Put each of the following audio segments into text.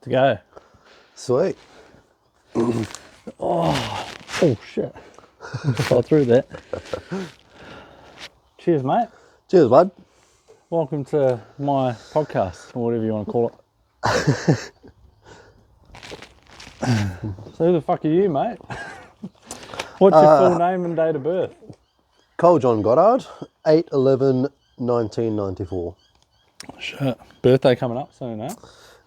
Good to go. Sweet. Oh shit. Got through that. Cheers, mate. Cheers, bud. Welcome to my podcast, or whatever you want to call it. So who the fuck are you, mate? What's your full name and date of birth? Cole Goddard, 8/11/1994. Shit. Birthday coming up soon, eh?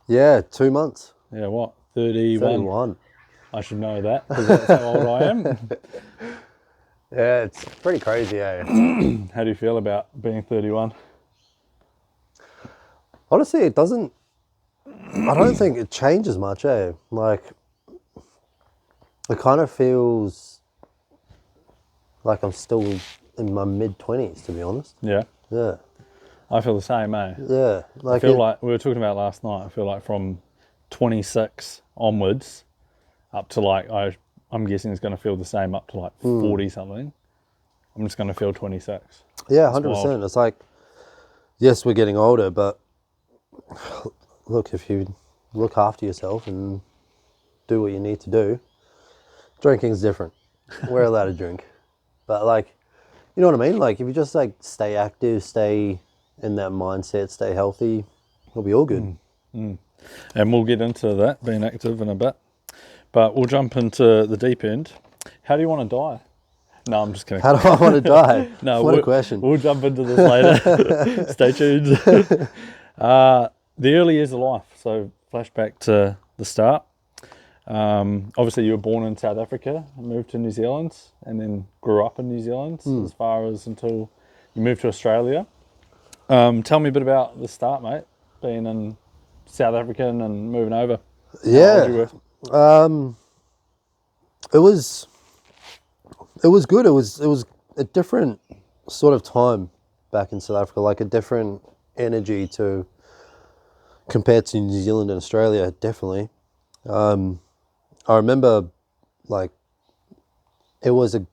Yeah, 2 months. Yeah, what? 31? 31. I should know that, because that's how old I am. Yeah, it's pretty crazy, eh? How do you feel about being 31? Honestly, I don't think it changes much, eh? Like, it kind of feels like I'm still in my mid-20s, to be honest. Yeah. Yeah. I feel the same, eh? Yeah. I feel like, we were talking about last night, I feel like from 26 onwards up to like, I'm guessing it's going to feel the same up to like 40 something. I'm just going to feel 26. Yeah, 100%. It's like, yes, we're getting older, but look, if you look after yourself and do what you need to do, drinking's different. We're allowed to drink. But like, you know what I mean? Like, if you just like stay active, stay in that mindset, stay healthy, it'll be all good. And we'll get into that, being active in a bit. But we'll jump into the deep end. How do you want to die? No, I'm just kidding. How do I want to die? No, what a question. We'll jump into this later. Stay tuned. The early years of life. So flashback to the start. Obviously, you were born in South Africa, moved to New Zealand, and then grew up in New Zealand as far as until you moved to Australia. Tell me a bit about the start, mate, being in South Africa and moving over. Yeah. How old you were? It was good. It was a different sort of time back in South Africa, like a different energy compared to New Zealand and Australia, definitely. I remember, like, it was a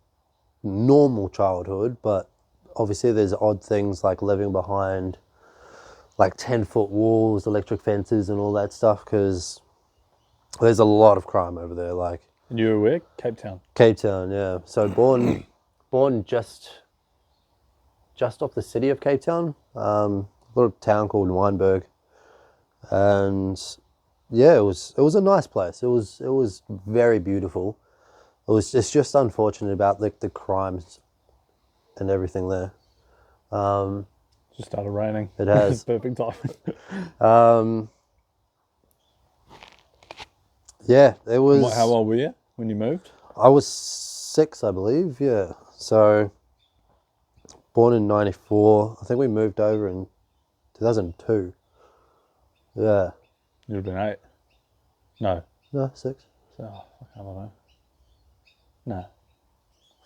normal childhood, but obviously there's odd things like living behind like 10-foot walls, electric fences and all that stuff, because there's a lot of crime over there. Like, And you were where? Cape Town. Cape Town, yeah. So born just off the city of Cape Town, a little town called Wynberg, and yeah, it was a nice place. It was very beautiful. It's just unfortunate about the crimes and everything there. Just started raining. It has. Perfect time. Yeah, it was. How old were you when you moved? I was 6, I believe. Yeah. So born in '94. I think we moved over in 2002. Yeah. You'd have been 8. No. No, 6. Oh, I don't know. No.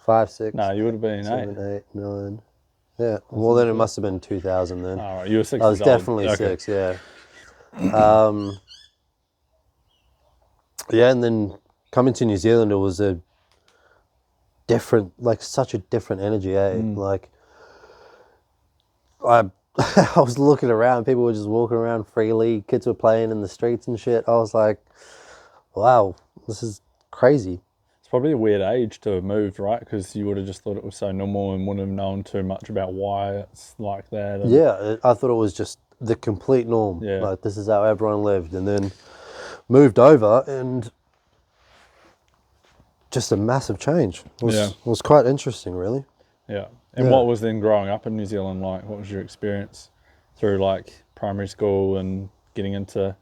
5, 6. No, you would have been 7, 8. 8, 9. Yeah. Well, then it must have been 2000 then. All right, you were 6 I was years old. definitely Okay. 6, yeah. Yeah, and then coming to New Zealand, it was a different, like such a different energy, eh? Like, I was looking around, people were just walking around freely, kids were playing in the streets and shit. I was like, wow, this is crazy. It's probably a weird age to have moved, right? Because you would have just thought it was so normal and wouldn't have known too much about why it's like that. And Yeah, I thought it was just the complete norm. Yeah. Like, this is how everyone lived. And then moved over and just a massive change. It was quite interesting, really. Yeah. And Yeah. what was then growing up in New Zealand like? What was your experience through like primary school and getting into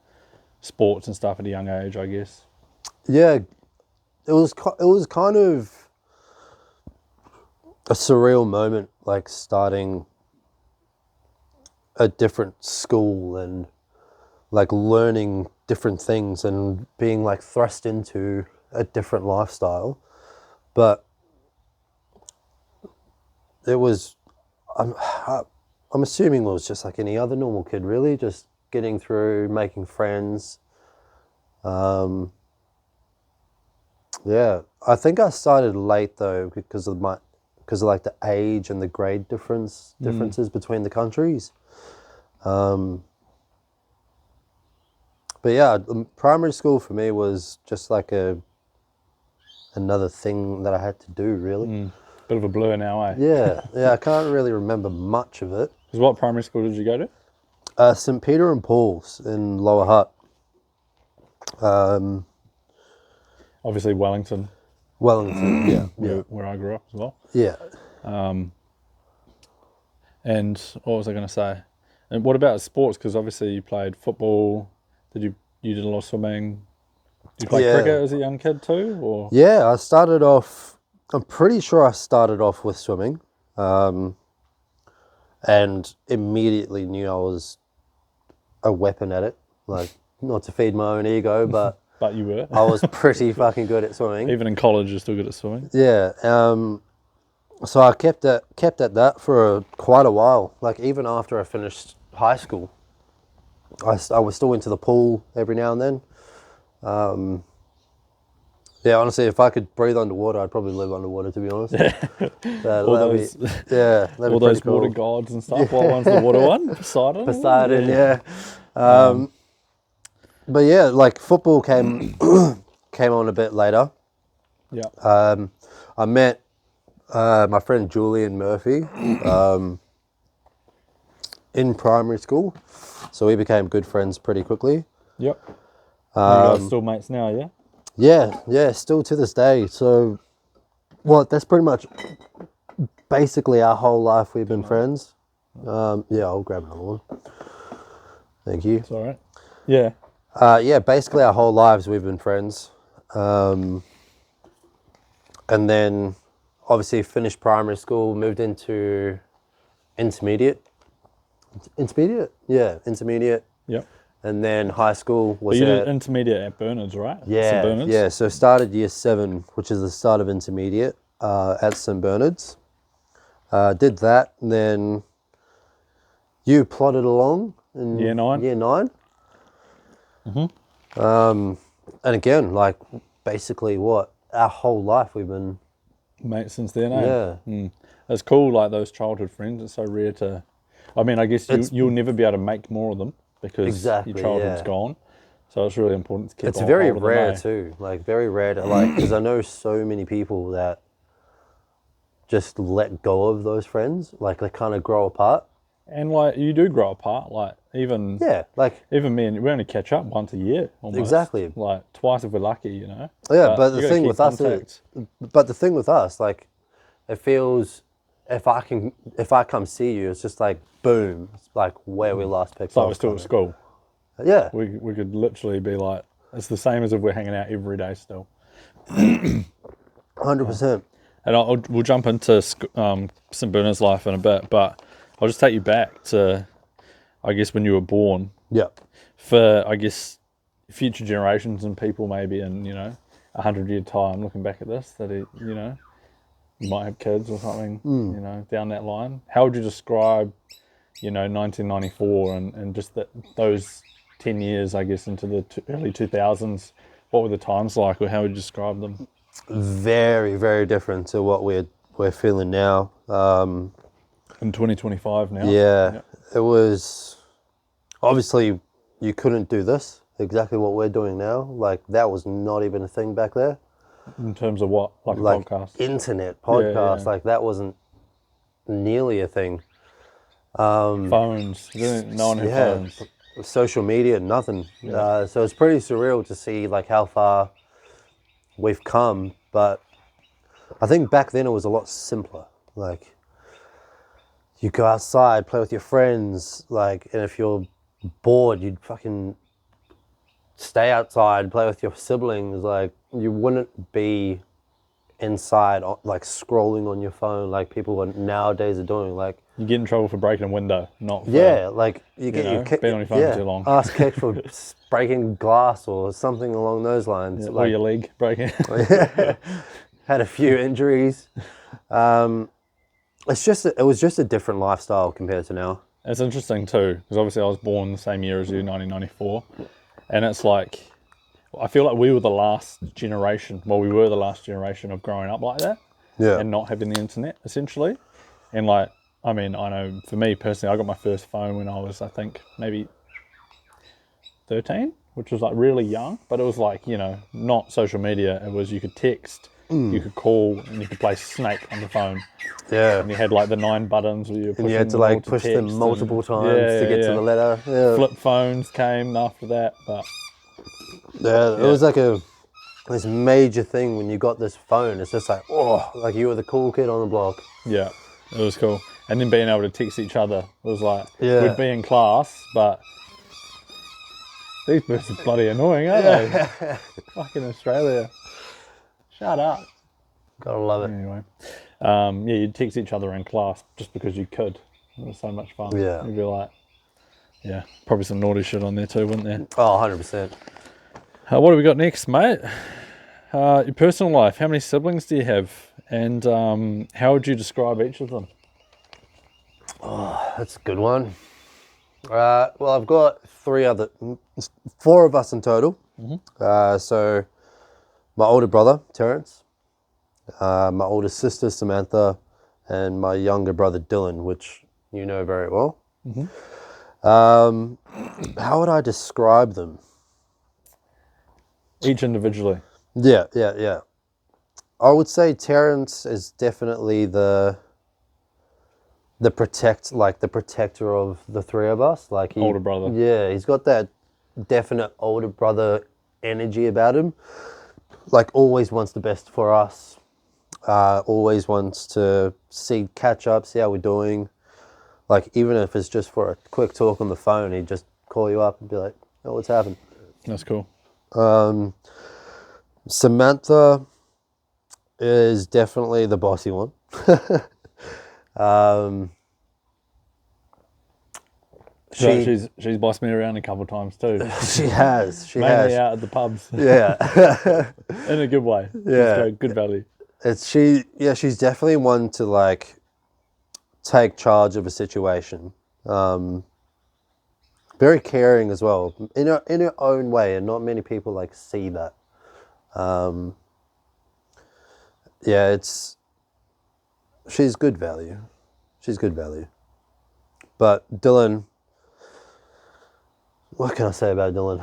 sports and stuff at a young age, I guess? Yeah, it was kind of a surreal moment, like starting a different school and like learning different things and being like thrust into a different lifestyle. But it was, I'm assuming it was just like any other normal kid, really, just getting through, making friends. Yeah, I think I started late though because of like the age and the grade differences between the countries. But yeah, primary school for me was just like another thing that I had to do, really. Bit of a blur now, eh? Yeah, I can't really remember much of it. 'Cause what primary school did you go to? St. Peter and Paul's in Lower Hutt. Obviously Wellington, Wellington, yeah. where I grew up as well. Yeah. And what was I going to say? And what about sports? Because obviously you played football. You did a lot of swimming? Did you play cricket as a young kid too? Or Yeah, I started off, I'm pretty sure I started off with swimming. And immediately knew I was a weapon at it. Like, not to feed my own ego, but but you were. I was pretty fucking good at swimming. Even in college, you're still good at swimming. Yeah. So I kept at that for quite a while. Like, even after I finished high school, I was still into the pool every now and then. Yeah, honestly, if I could breathe underwater, I'd probably live underwater, to be honest. All those cool. water gods and stuff. What one's the water one? Poseidon, yeah. But yeah, like football came on a bit later. Yeah. I met my friend Julian Murphy in primary school, so we became good friends pretty quickly. Yep. You guys still mates now, yeah? Yeah, still to this day. So, that's pretty much basically our whole life we've been friends. Yeah, I'll grab another one. Thank you. It's all right. Yeah. Yeah, basically our whole lives we've been friends. And then obviously finished primary school, moved into intermediate. Intermediate? Yeah, intermediate. Yep. And then high school was you did intermediate at Bernard's, right? Yeah, St. Bernard's? yeah. So started year 7, which is the start of intermediate, at St. Bernard's. Did that, and then you plodded along in Year 9. Year 9. And again, like basically our whole life we've been Mates since then, eh? Yeah. It's cool, like those childhood friends. It's so rare to... I mean, I guess you'll never be able to make more of them because your childhood's gone. So it's really important to keep It's on very hold of them, rare eh? too, like very rare to like, because I know so many people that just let go of those friends, like they kind of grow apart. And like you do grow apart, like even even me and we only catch up once a year almost. Exactly. Like twice if we're lucky, you know. Yeah, but you the gotta thing keep with us contact. like it feels if I come see you, it's just like boom, it's like where we last picked It's like up. we're still at school. Yeah. We could literally be like, it's the same as if we're hanging out every day still. 100%. And we'll jump into St. Bernard's life in a bit, but I'll just take you back to, I guess, when you were born. Yeah. For, I guess, future generations and people maybe in, 100-year time looking back at this, that, you might have kids or something, down that line. How would you describe, 1994 and just those 10 years, I guess, into the early 2000s? What were the times like, or how would you describe them? Very, very different to what we're feeling now. In 2025 now. Yeah, it was obviously you couldn't do this exactly what we're doing now. Like that was not even a thing back there. In terms of what, like a podcast, internet podcast, like that wasn't nearly a thing. Phones, no one had phones. Social media, nothing. So it's pretty surreal to see like how far we've come. But I think back then it was a lot simpler. Like you go outside, play with your friends, like, and if you're bored, you'd fucking stay outside, play with your siblings. Like you wouldn't be inside, like scrolling on your phone, like people nowadays are doing. Like you get in trouble for breaking a window, not for, like you get your being on your phone for too long. Ass kicked for breaking glass or something along those lines. Or your leg breaking. Had a few injuries. It was just a different lifestyle compared to now. It's interesting too, because obviously I was born the same year as you, 1994, and it's like, I feel like we were the last generation, of growing up like that, and not having the internet, essentially. And like, I mean, I know for me personally, I got my first phone when I was, I think, maybe 13, which was like really young, but it was like, you know, not social media. It was you could text, you could call, and you could play Snake on the phone. Yeah. And you had like the 9 buttons where you were pushing And you had to them all like push them text multiple and- times to get to the letter. Yeah. Flip phones came after that, but Yeah, it was like this major thing when you got this phone. It's just like, oh, like you were the cool kid on the block. yeah, it was cool. And then being able to text each other was like, Yeah. we'd be in class, but these birds are bloody annoying, aren't they? Fucking Australia. Shut up. Gotta love it. Anyway, yeah, you'd text each other in class just because you could. It was so much fun. Yeah. You'd be like, yeah, probably some naughty shit on there too, wouldn't there? Oh, 100%. What do we got next, mate? Your personal life. How many siblings do you have? And how would you describe each of them? Oh, that's a good one. Well, I've got 4 of us in total. So my older brother, Terrence, my older sister, Samantha, and my younger brother, Dylan, which you know very well. How would I describe them? Each individually. Yeah. I would say Terrence is definitely the protector of the 3 of us. Like Older brother. Yeah, he's got that definite older brother energy about him. Like always wants the best for us. Always wants to catch up, see how we're doing. Like even if it's just for a quick talk on the phone, he'd just call you up and be like, "Oh, what's happened?" That's cool. Samantha is definitely the bossy one. She's bossed me around a couple of times too. She has. Mainly out at the pubs. Yeah. In a good way. Yeah. Good value. She's definitely one to like take charge of a situation. Very caring as well, in her own way, and not many people like see that. She's good value. But Dylan, what can I say about Dylan?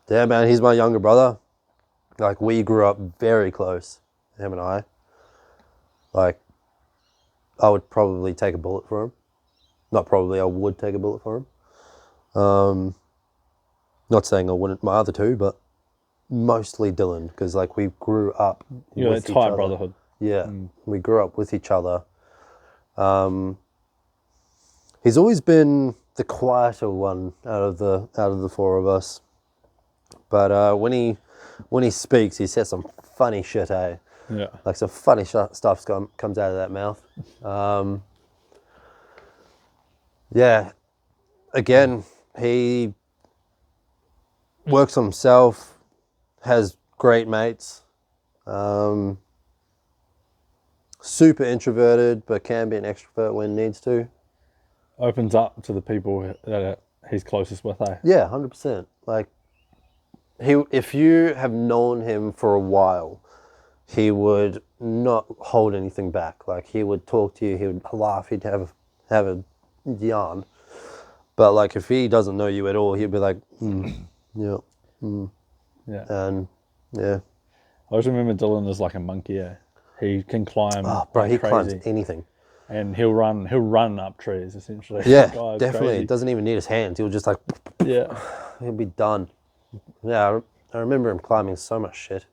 Yeah, man, he's my younger brother. Like we grew up very close, him and I. Like I would probably take a bullet for him. Not probably, I would take a bullet for him. Not saying I wouldn't my other 2, but mostly Dylan, because like we grew up You with that each tight other. brotherhood. Yeah, we grew up with each other. He's always been the quieter one out of the 4 of us, but when he speaks, he says some funny shit, eh? Yeah. Like some funny stuff comes out of that mouth. Yeah, again, he works on himself, has great mates, super introverted, but can be an extrovert when needs to. Opens up to the people that he's closest with, eh? Yeah, 100%. Like, if you have known him for a while, he would not hold anything back. Like, he would talk to you, he would laugh, he'd have a yarn. But like if he doesn't know you at all, he'd be like, yeah. Yeah. And yeah. I always remember Dylan as like a monkey, eh? He can climb. Oh, bro, like he crazy. climbs anything. And he'll run up trees essentially. Yeah, Guy's definitely. crazy. Doesn't even need his hands. He'll just like, Yeah. he'll be done. Yeah, I remember him climbing so much shit.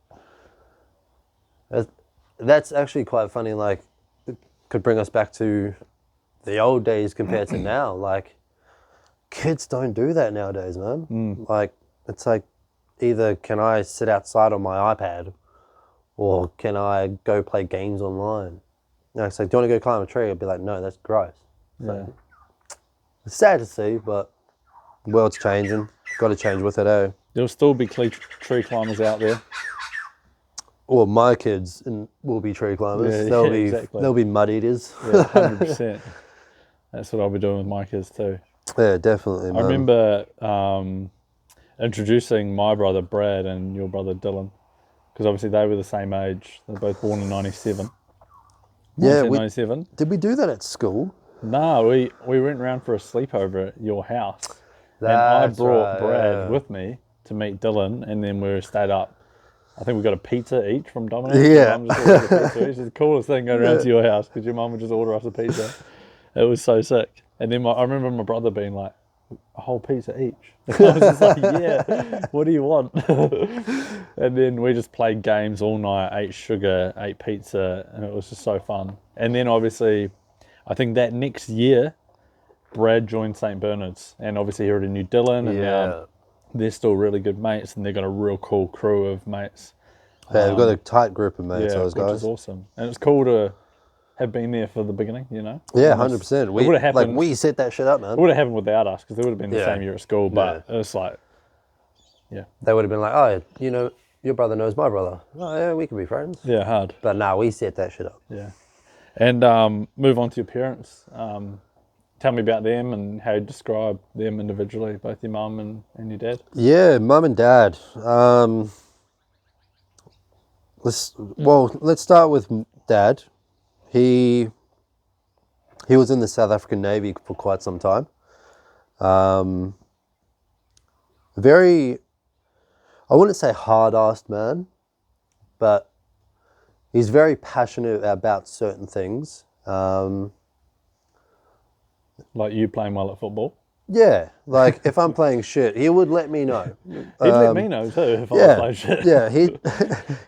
That's actually quite funny. Like, it could bring us back to the old days compared to now. Like, kids don't do that nowadays, man. Like, it's like, either can I sit outside on my iPad or can I go play games online? You know, it's like, do you want to go climb a tree? I'd be like, no, that's gross. Yeah. It's sad to see, but the world's changing. Got to change with it, eh? There'll still be tree climbers out there. Well, my kids will be tree climbers. Yeah, exactly. They'll be mud eaters. Yeah, 100%. That's what I'll be doing with my kids too. Yeah, definitely, man. I remember introducing my brother Brad and your brother Dylan, because obviously they were the same age. They're both born in 97. Yeah, 1997. Did we do that at school? No, we went around for a sleepover at your house. and I That's brought right, Brad yeah. with me to meet Dylan, and then we stayed up. I think we got a pizza each from Domino's. Yeah. My mum just ordered a pizza each. It's the coolest thing going around to your house because your mum would just order us a pizza. It was so sick. And then I remember my brother being like, a whole pizza each. I was just like, yeah, what do you want? And then we just played games all night, ate sugar, ate pizza, and it was just so fun. And then obviously, I think that next year, Brad joined St. Bernard's, and obviously he already knew Dylan, and now they're still really good mates, and they've got a real cool crew of mates. Yeah, they've got a tight group of mates, Yeah, those which guys. is awesome. And it's cool to have been there for the beginning, you know? Yeah, Almost- 100%. It would have happened. We set that shit up, It man. would have happened without us because they would have been the Yeah. same year at school, but it was like, yeah. They would have been like, oh, you know, your brother knows my brother. Oh, yeah, we can be friends. Yeah, hard. But nah, we set that shit up. Yeah. And move on to your parents. Tell me about them and how you describe them individually, both your mum and your dad. Yeah, mum and dad. Let's start with dad. He was in the South African Navy for quite some time. Very, I wouldn't say hard-assed man, but he's very passionate about certain things. Like you playing well at football. Yeah, like if I'm playing shit, he would let me know. He'd let me know too if I was Yeah, playing shit. yeah. He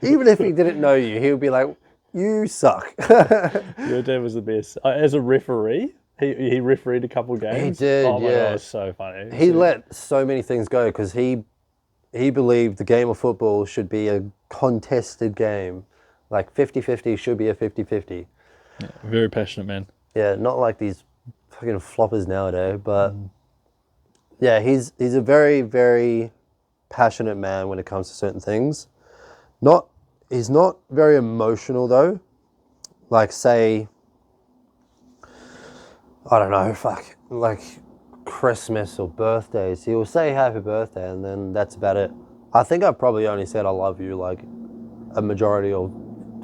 even if he didn't know you, he would be like, "You suck." Your dad was the best. As a referee, he refereed a couple games. did, Oh my yeah. God, it was so funny. He let so many things go because he believed the game of football should be a contested game. Like 50-50 should be a 50-50. Yeah, very passionate man. Yeah, not like these fucking floppers nowadays, but yeah, he's a very, very passionate man when it comes to certain things. He's not very emotional though. Like say, I don't know, like Christmas or birthdays. He will say happy birthday and then that's about it. I think I probably only said I love you like a majority of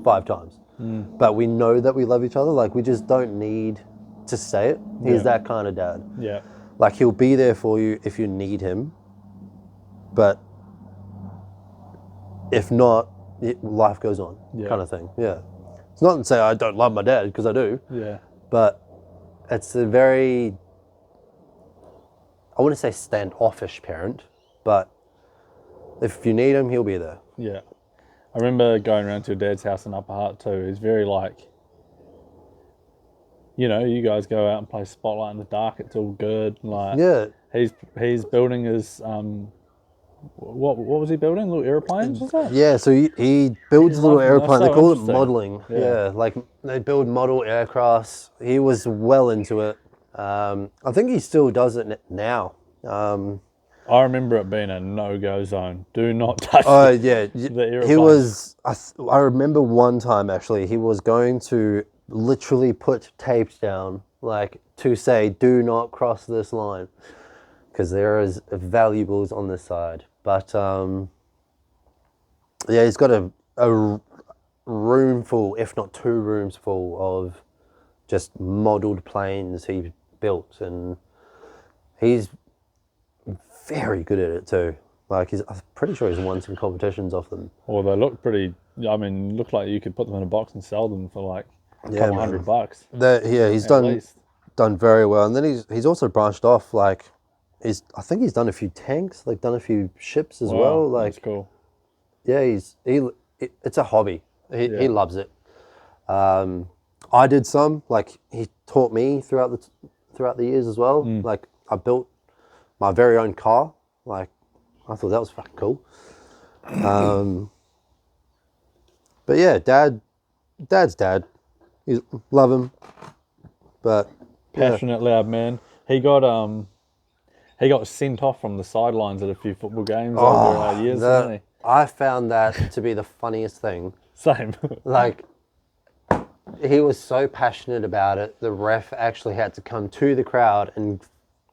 5 times. But we know that we love each other. Like we just don't need to say it. He's that kind of dad. Yeah. Like he'll be there for you if you need him. But if not, life goes on kind of thing. Yeah. It's not to say I don't love my dad because I do. Yeah. But it's a very, I wouldn't say standoffish parent, but if you need him, he'll be there. Yeah. I remember going around to your dad's house in Upper Hutt too. He's very like, you know, you guys go out and play Spotlight in the dark. It's all good. Like, Yeah. He's building his what was he building? Little airplanes, was that? Yeah, so he builds little lovely. airplanes. That's They so call it interesting. modeling. Yeah. Yeah, like they build model aircrafts. He was well into it. I think he still does it now. I remember it being a no-go zone. Do not touch Oh the yeah, airplanes. he was. I remember one time actually, he was going to literally put tapes down, like to say, "Do not cross this line," because there is valuables on this side. But yeah, he's got a room full, if not 2 rooms full, of just modelled planes he built, and he's very good at it too. Like I'm pretty sure he's won some competitions off them. Well, they look pretty. I mean, look like you could put them in a box and sell them for like a couple man. $100. Yeah, he's At least. done very well, and then he's also branched off. Like, I think he's done a few tanks, like done a few ships as Wow, well. Like, that's cool. yeah, it's a hobby. He loves it. I did some. Like he taught me throughout the years as well. Like I built my very own car. Like I thought that was fucking cool. But yeah, dad's dad. Love him, but Passionate, loud man. He got sent off from the sidelines at a few football games over our years, didn't he? I found that to be the funniest thing. Same. Like, he was so passionate about it, the ref actually had to come to the crowd and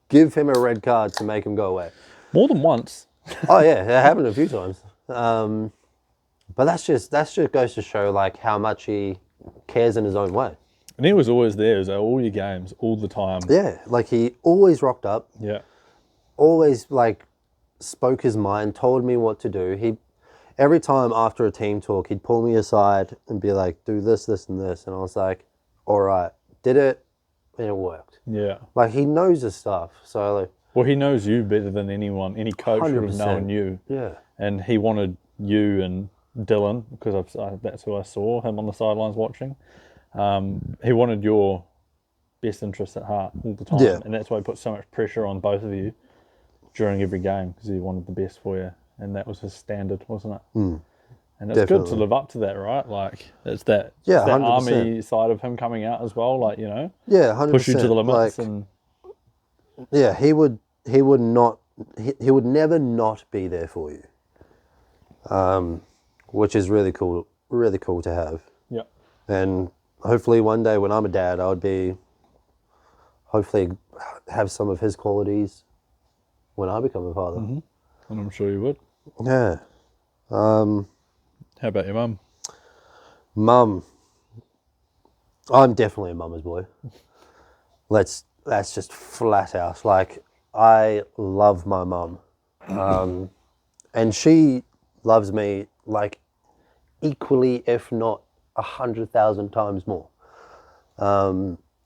give him a red card to make him go away. More than once. Oh yeah, it happened a few times. But that's just goes to show like how much he cares in his own way. And he was always there. He was at all your games, all the time. Yeah, like he always rocked up, Yeah. always like spoke his mind, told me what to do. Every time after a team talk, he'd pull me aside and be like, do this, this, and this. And I was like, all right, did it, and it worked. Yeah. Like, he knows his stuff. So, like, Well, he knows you better than anyone. Any coach would have 100%. known you. yeah. And he wanted you and Dylan, because that's who I saw, him on the sidelines watching. He wanted your best interests at heart all the time. Yeah. And that's why he put so much pressure on both of you during every game, because he wanted the best for you. And that was his standard, wasn't it? Mm, and it's good to live up to that, right? Like, it's that, yeah, it's that 100%. army side of him coming out as well, like, you know? Yeah, 100%. Push you to the limits. Like, and yeah, he would never not be there for you. Which is really cool to have. Yeah. And hopefully one day when I'm a dad, hopefully have some of his qualities when I become a father. Mm-hmm. And I'm sure you would. Yeah. How about your mum? Mum. I'm definitely a mama's boy. That's just flat out. Like, I love my mum. And she loves me like equally, if not 100,000 times more.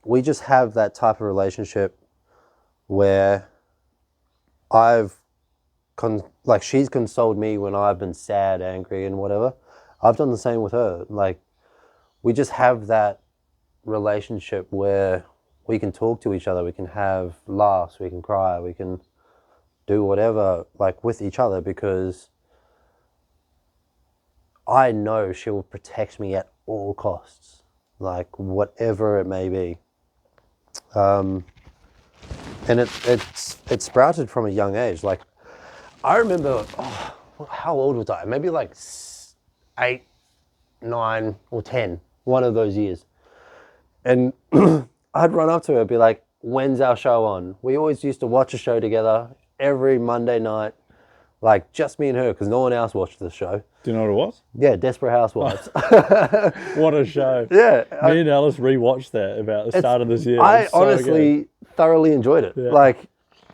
We just have that type of relationship where she's consoled me when I've been sad, angry, and whatever. I've done the same with her. Like, we just have that relationship where we can talk to each other, we can have laughs, we can cry, we can do whatever, like, with each other, because I know she will protect me at all costs, like, whatever it may be. And it sprouted from a young age. Like, I remember, how old was I? Maybe like 8, 9, or 10, one of those years. And I'd run up to her and be like, when's our show on? We always used to watch a show together every Monday night, like just me and her, because no one else watched the show. Do you know what it was? Yeah, Desperate Housewives. What a show. Yeah. Me and Alice rewatched that about the start of this year. I So honestly thoroughly enjoyed it. Yeah. Like,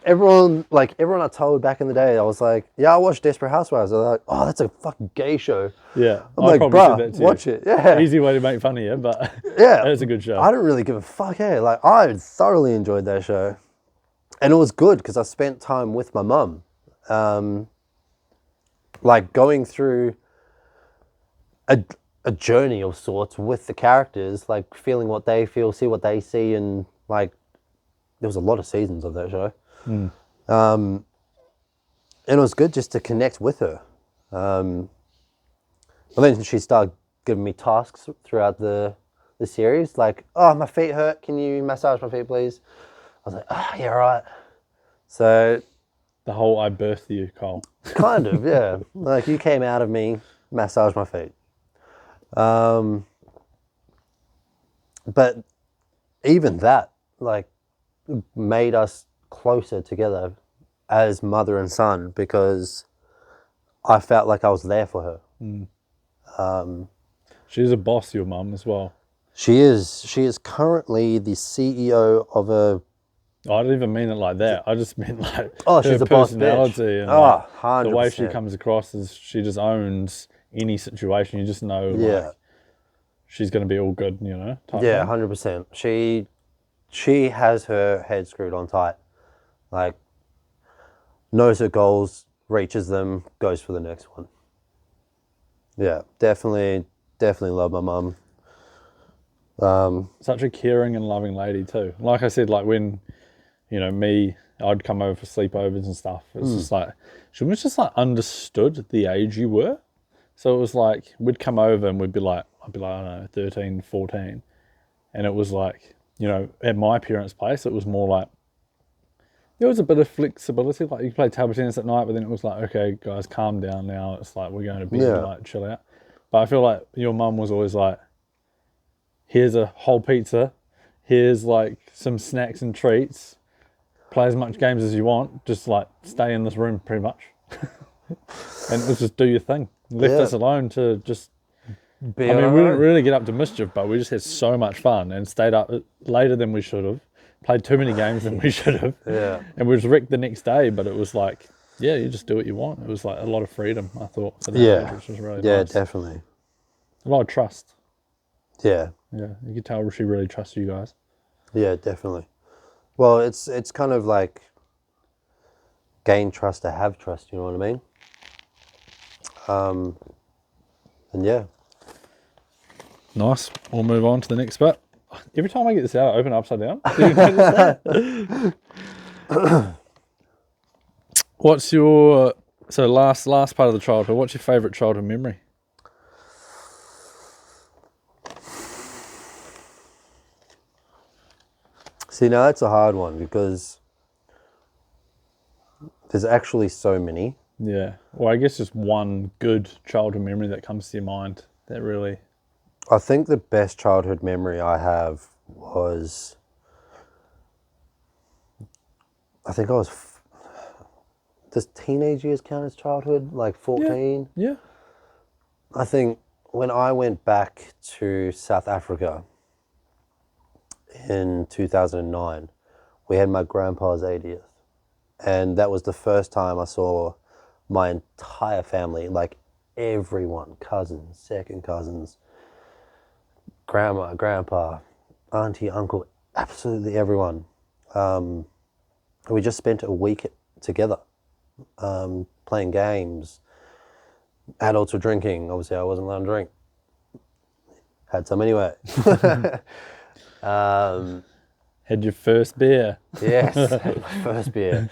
everyone I told back in the day, I was like, yeah, I watched Desperate Housewives. They're like, oh, that's a fucking gay show. Yeah. I'm like, probably said bruh, that to watch you. it. Yeah. Easy way to make fun of you, but Yeah. it's a good show. I don't really give a fuck, hey. Like, I thoroughly enjoyed that show. And it was good because I spent time with my mum. Like, going through a journey of sorts with the characters, like feeling what they feel, see what they see, and like, there was a lot of seasons of that show. And it was good just to connect with her. And then she started giving me tasks throughout the series, like, oh, my feet hurt, can you massage my feet, please? I was like, oh, yeah, right. So The whole I birthed you, Cole. kind of, yeah. Like, you came out of me, massage my feet. But even that, like, made us closer together as mother and son, because I felt like I was there for her. She's a boss, your mum, as well. She is currently the CEO of a... I didn't even mean it like that. I just meant like she's her a boss personality bitch. and Oh, like, 100%. the way she comes across is she just owns any situation. You just know, like, she's going to be all good, you know? Type Yeah, thing. 100%. She has her head screwed on tight. Like, knows her goals, reaches them, goes for the next one. Yeah, definitely love my mum. Such a caring and loving lady too. Like I said, like when, you know, I'd come over for sleepovers and stuff. It's just like, she was just like understood the age you were. So it was like, we'd come over and I'd be like, I don't know, 13, 14. And it was like, you know, at my parents' place, it was more like, there was a bit of flexibility. Like, you could play table tennis at night, but then it was like, okay, guys, calm down now. It's like, we're going to bed and like chill out. But I feel like your mum was always like, here's a whole pizza. Here's like some snacks and treats. Play as much games as you want. Just like stay in this room pretty much. And let's just do your thing. Left us alone to just... we didn't really get up to mischief, but we just had so much fun and stayed up later than we should have. played too many games than we should have. Yeah. And we was wrecked the next day, but it was like, yeah, you just do what you want. It was like a lot of freedom, I thought, for that age, which was really nice. Definitely. A lot of trust. Yeah. Yeah, you could tell she really trusts you guys. Yeah, definitely. Well, it's kind of like gain trust to have trust, you know what I mean? And yeah. Nice. We'll move on to the next bit. Every time I get this out, I open it upside down. Do you notice that? What's your last part of the childhood? What's your favourite childhood memory? See, now that's a hard one because there's actually so many. Yeah. Well, I guess just one good childhood memory that comes to your mind that really... I think the best childhood memory I have was... I think I was... Does teenage years count as childhood? Like 14? Yeah. I think when I went back to South Africa in 2009, we had my grandpa's 80th. And that was the first time I saw my entire family, like everyone, cousins, second cousins, grandma, grandpa, auntie, uncle, absolutely everyone. We just spent a week together, playing games. Adults were drinking. Obviously, I wasn't allowed to drink. Had some anyway. Had your first beer. Yes, had my first beer.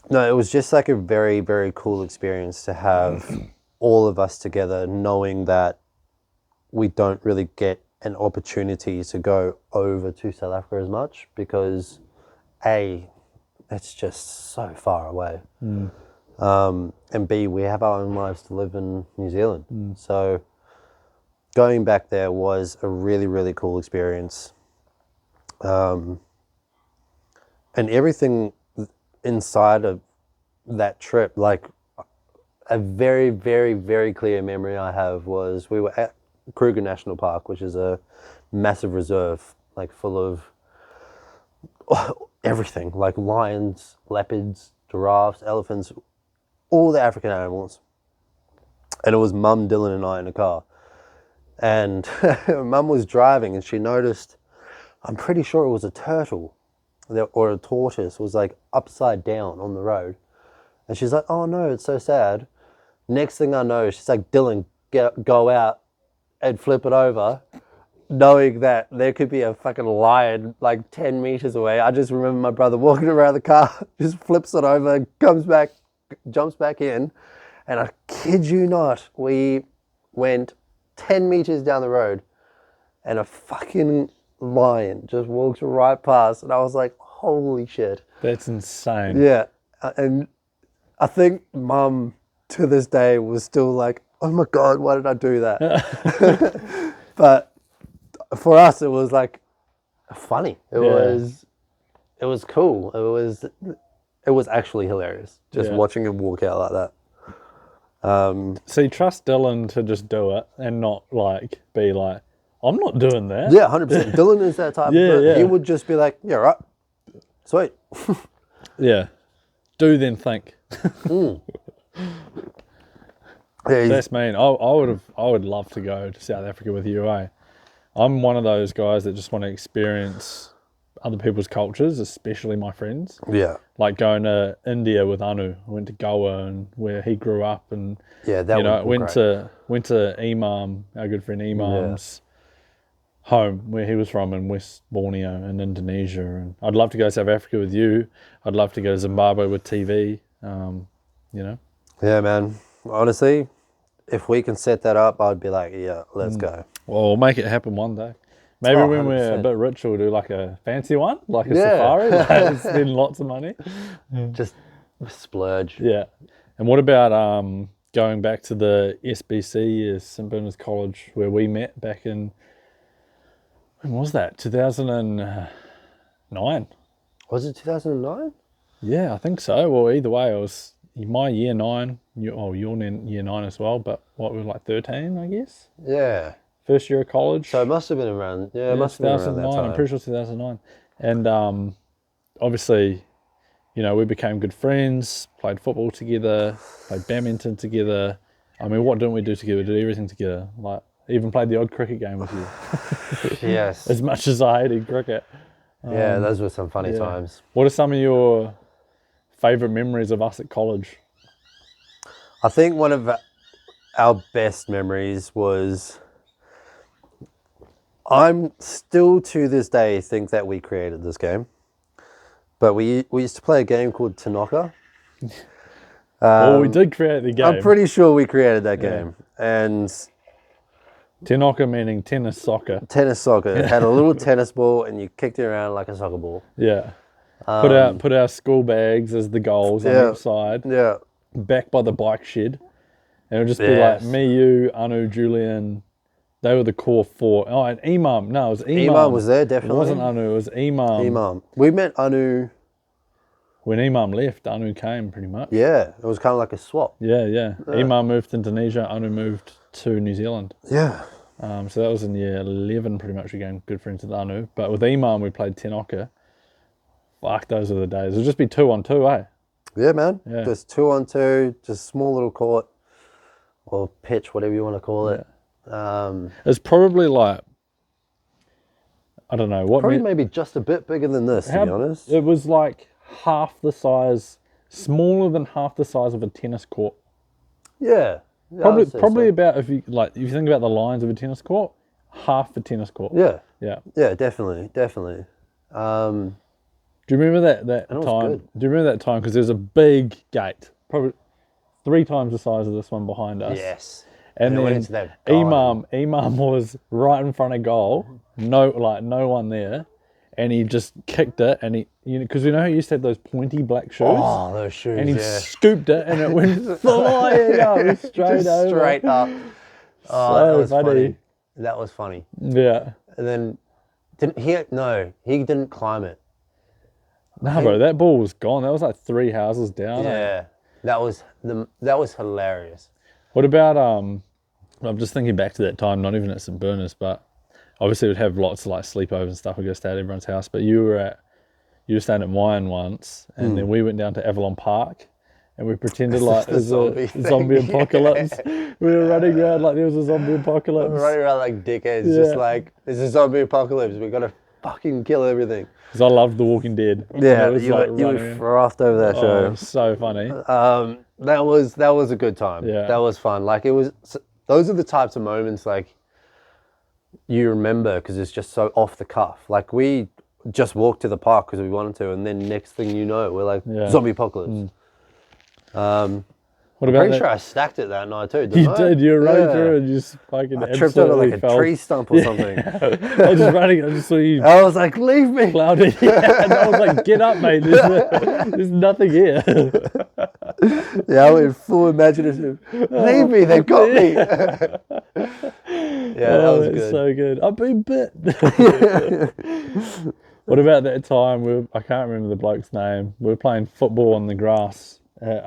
No, it was just like a very, very cool experience to have all of us together, knowing that we don't really get an opportunity to go over to South Africa as much because, A, it's just so far away. And B, we have our own lives to live in New Zealand. So going back there was a really, really cool experience. And everything inside of that trip, like a very, very, very clear memory I have was we were at Kruger National Park, which is a massive reserve, like full of everything, like lions, leopards, giraffes, elephants, all the African animals. And it was Mum, Dylan and I in a car. And Mum was driving and she noticed, I'm pretty sure it was a turtle or a tortoise was like upside down on the road. And she's like, oh no, it's so sad. Next thing I know, she's like, Dylan, go out and flip it over, knowing that there could be a fucking lion like 10 meters away. I just remember my brother walking around the car, just flips it over, comes back, jumps back in. And I kid you not, we went 10 meters down the road and a fucking lion just walks right past. And I was like, holy shit. That's insane. Yeah. And I think Mum to this day was still like, oh my God, why did I do that? But for us, it was like funny. It was cool. It was actually hilarious just watching him walk out like that. So you trust Dylan to just do it and not like be like, I'm not doing that. Yeah, 100%. Dylan is that type of person. He would just be like, yeah, right. Sweet. Yeah. Do then think. Yeah, that's mean. I would love to go to South Africa with you, eh? I'm one of those guys that just want to experience other people's cultures, especially my friends. Yeah. Like going to India with Anu. I went to Goa and where he grew up, and went to Imam, our good friend Imam's home where he was from in West Borneo in Indonesia. And I'd love to go to South Africa with you. I'd love to go to Zimbabwe with TV. Yeah, man. Honestly, if we can set that up, I'd be like, yeah, let's go. Well, we'll make it happen one day. Maybe when 100%. we're a bit richer, we'll do like a fancy one, like a safari, like spend lots of money. Just splurge. Yeah. And what about going back to the SBC, St Bernard's College, where we met back in, when was that? 2009. Was it 2009? Yeah, I think so. Well, either way, it was my year 9, your year 9 as well, but what, we were like 13, I guess? Yeah. first year of college. So it must have been around, it must have been around that 2009. time. I'm pretty sure 2009. And obviously, we became good friends, played football together, played badminton together. I mean, what didn't we do together? We did everything together. Like, even played the odd cricket game with you. Yes. As much as I hated cricket. Yeah, those were some funny times. What are some of your favourite memories of us at college? I think one of our best memories was, I'm still to this day think that we created this game, but we used to play a game called Tanaka. Well, we did create the game. I'm pretty sure we created that game. And Tenaka meaning tennis soccer. tennis soccer. It had a little tennis ball and you kicked it around like a soccer ball. Yeah. Put our school bags as the goals on each side. Yeah. Back by the bike shed. And it would just be like me, you, Anu, Julian. They were the core four. Oh, and Imam. No, it was Imam. Imam was there, definitely. It wasn't Anu, it was Imam. Imam. We met Anu. When Imam left, Anu came pretty much. Yeah, it was kind of like a swap. Yeah. Imam moved to Indonesia, Anu moved to New Zealand. Yeah. So that was in year 11 pretty much. We became good friends with Anu. But with Imam, we played Tenaka. Fuck, those are the days. It'll just be 2-on-2, eh? Yeah, man. Yeah. Just 2-on-2, just small little court or pitch, whatever you want to call it. It's probably like, I don't know. Probably maybe just a bit bigger than this, to be honest. It was like half the size, smaller than half the size of a tennis court. Yeah. Probably about, if you think about the lines of a tennis court, half a tennis court. Yeah. Yeah. Yeah, definitely. Do you remember that time? Good. Do you remember that time? Because there's a big gate, probably 3 times the size of this one behind us. Yes. And went then into that garden. Imam was right in front of goal, no one there, and he just kicked it, and because how he used to have those pointy black shoes. Oh, those shoes. And he scooped it, and it went flying up straight over. Straight up. Oh, So that was funny. funny. That was funny. Yeah. And then he didn't climb it. No, bro, that ball was gone. That was like 3 houses down. Yeah. That was hilarious. What about I'm just thinking back to that time, not even at St Bernard's, but obviously we'd have lots of like sleepovers and stuff. We'd go stay at everyone's house. But you were staying at mine once, and then we went down to Avalon Park, and we pretended like it was a zombie apocalypse. We were running around like there was a zombie apocalypse. We're running around like dickheads, just like, there's a zombie apocalypse. We gotta fucking kill everything. Because I loved The Walking Dead. Yeah, It was you were frothed over that Oh, show. it was so funny. That was a good time. Yeah. That was fun. Like, those are the types of moments like you remember because it's just so off the cuff. Like, we just walked to the park because we wanted to, and then next thing you know, we're like, zombie apocalypse. What I'm about pretty that? sure I stacked it that night too, didn't I? You did. You were running through and you just fucking I tripped over like a fell. tree stump or something. I was just running. I just saw you I was like, leave me. clouded. Yeah, and I was like, get up, mate. There's nothing here. Yeah, I went full imaginative. Leave me, they've got me. Yeah, that was That's good. so good. I've been bit. What about that time? I can't remember the bloke's name. We were playing football on the grass at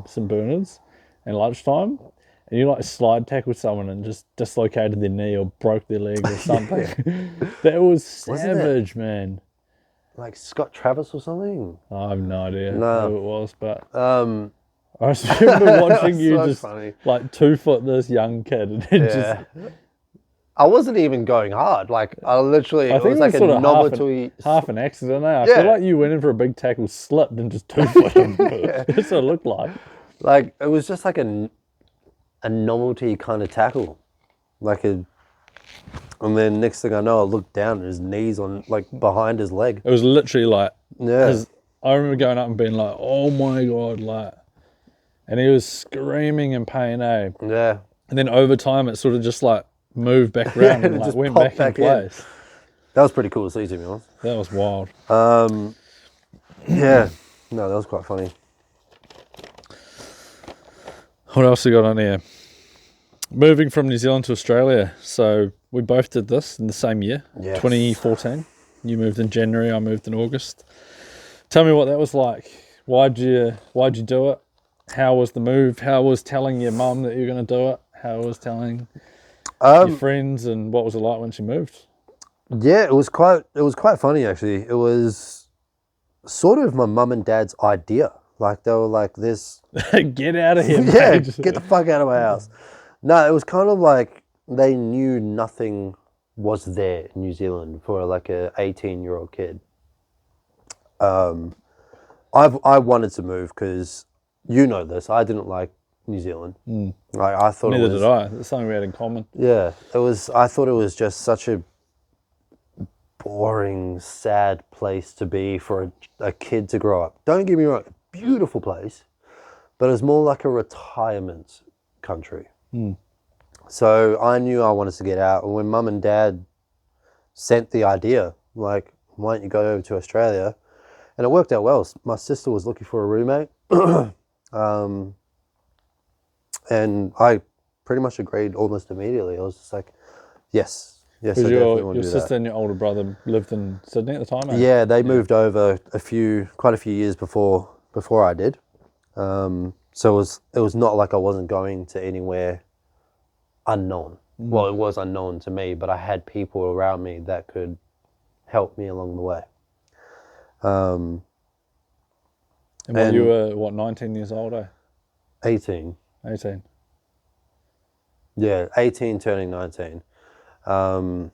St Bernard's at lunchtime, and you like slide tackled someone and just dislocated their knee or broke their leg or something. That was savage, man. Like Scott Travis or something? I have no idea No. who it was, but Um, I just remember watching you so just funny. like 2 foot this young kid, and it Yeah. I wasn't even going hard. Like, I literally, it was like a sort of novelty. half an accident. I Yeah. feel like you went in for a big tackle, slipped, and just 2 foot him. That's what it looked like. Like, it was just like a novelty kind of tackle. And then next thing I know, I looked down and his knees on, like, behind his leg. It was literally like, Yeah. 'cause I remember going up and being like, oh my God, like, and he was screaming in pain, eh? Yeah. And then over time, it sort of just like moved back around and like just went popped back in back in. place. That was pretty cool to see, to be honest. That was wild. Yeah. No, that was quite funny. What else we got on here? Moving from New Zealand to Australia. So we both did this in the same year, Yes. 2014. You moved in January, I moved in August. Tell me what that was like. Why'd you do it? How was the move? How was telling your mum that you're going to do it? How was telling your friends, and what was it like when she moved? Yeah, it was quite funny actually. It was sort of my mum and dad's idea. Like they were like this. Get out of here, Yeah, mate. get the fuck out of my house. No, it was kind of like they knew nothing was there in New Zealand for like a 18-year-old kid. I wanted to move because you know this. I didn't like New Zealand. Like I thought Neither it was. did I. There's something we had in common. Yeah, it was. I thought it was just such a boring, sad place to be for a kid to grow up. Don't get me wrong, beautiful place, but it's more like a retirement country. So I knew I wanted to get out, and when mum and dad sent the idea, like, why don't you go over to Australia? And it worked out well. My sister was looking for a roommate, and I pretty much agreed almost immediately. I was just like, yes, I Because definitely want your to do sister that. and your older brother lived in Sydney at the time, eh? Yeah, they moved over quite a few years before I did. So it was not like I wasn't going to anywhere unknown. Well, it was unknown to me, but I had people around me that could help me along the way. And you were, 19 years old, eh? 18. 18. Yeah, 18 turning 19. No,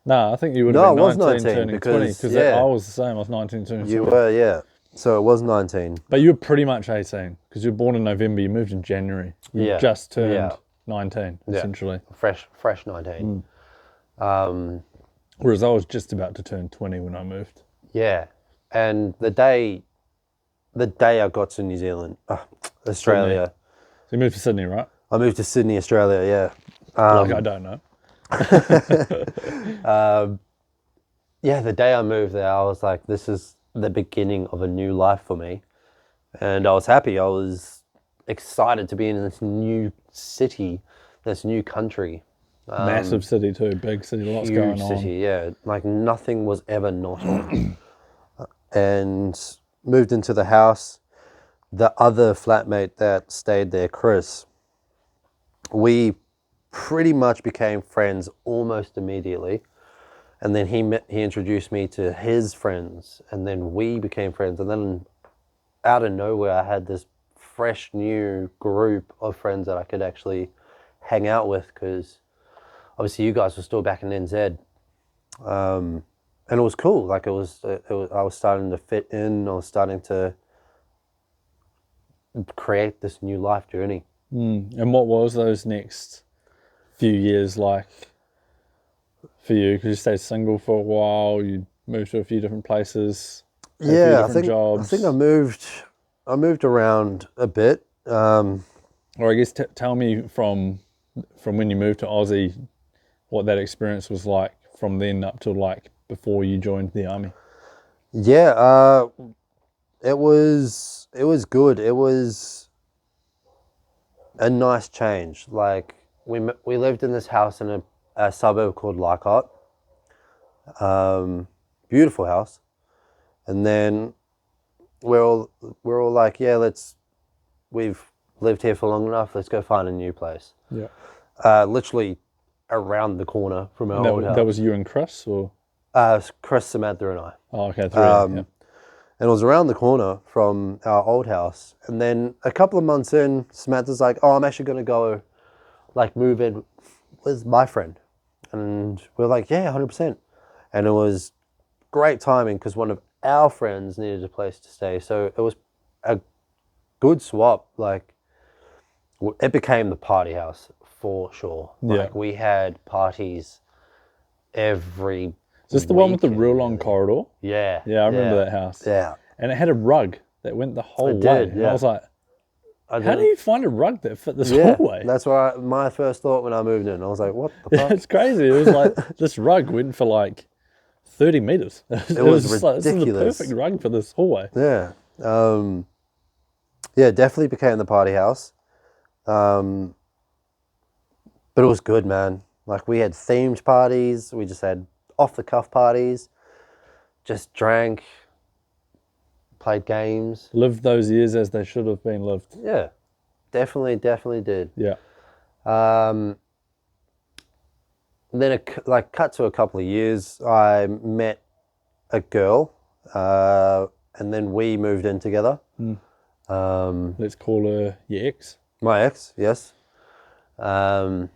I think you would No, have I been was 19 19 turning because, 20, because yeah. I was the same. I was 19 turning 20. You were, yeah. So it was 19. But you were pretty much 18, because you were born in November, you moved in January. You Yeah, just turned yeah. 19, essentially. Fresh 19. Whereas I was just about to turn 20 when I moved. Yeah. And the day I got to New Zealand, Australia, So you moved to Sydney, right? I moved to Sydney, Australia, yeah. Like, I don't know. Yeah, the day I moved there, I was like, this is the beginning of a new life for me. And I was happy. I was excited to be in this new city, this new country. Massive city too, big city, lots Huge going on. city, yeah. Like nothing was ever not on. And moved into the house. The other flatmate that stayed there, Chris, we pretty much became friends almost immediately. And then he introduced me to his friends, and then we became friends. And then out of nowhere, I had this fresh new group of friends that I could actually hang out with, because obviously you guys were still back in NZ. And it was cool. Like I was starting to fit in. I was starting to create this new life journey. And what was those next few years like for you? Because you stayed single for a while, you moved to a few different places, had a few different jobs. I think I moved around a bit. Or I guess tell me from when you moved to Aussie, what that experience was like from then up to like before you joined the army. Yeah, it was good. It was a nice change. Like we lived in this house in a suburb called Leichhardt. Beautiful house, and then we're all like, yeah, we've lived here for long enough. Let's go find a new place. Yeah. Literally around the corner from our old house. That was you and Chris, or? Chris, Samantha, and I. Oh, okay, three. Yeah. And it was around the corner from our old house. And then a couple of months in, Samantha's like, oh, I'm actually going to go, like, move in with my friend. And we're like, yeah, 100%. And it was great timing because one of our friends needed a place to stay. So it was a good swap. Like, it became the party house for sure. Like, we had parties every Is this the one with the real long corridor? Yeah. Yeah, I remember that house. Yeah. And it had a rug that went the whole way. And I was like, how do you find a rug that fit this hallway? That's my first thought when I moved in. I was like, what the fuck? It's crazy. It was like, this rug went for like 30 meters. It was just ridiculous. Like, this is the perfect rug for this hallway. Yeah. Yeah, definitely became the party house. But it was good, man. Like, we had themed parties. We just had off-the-cuff parties. Just drank, played games. Lived those years as they should have been lived. Yeah, definitely did. Yeah. then cut to a couple of years, I met a girl, and then we moved in together. Let's call her your ex. My ex, yes. And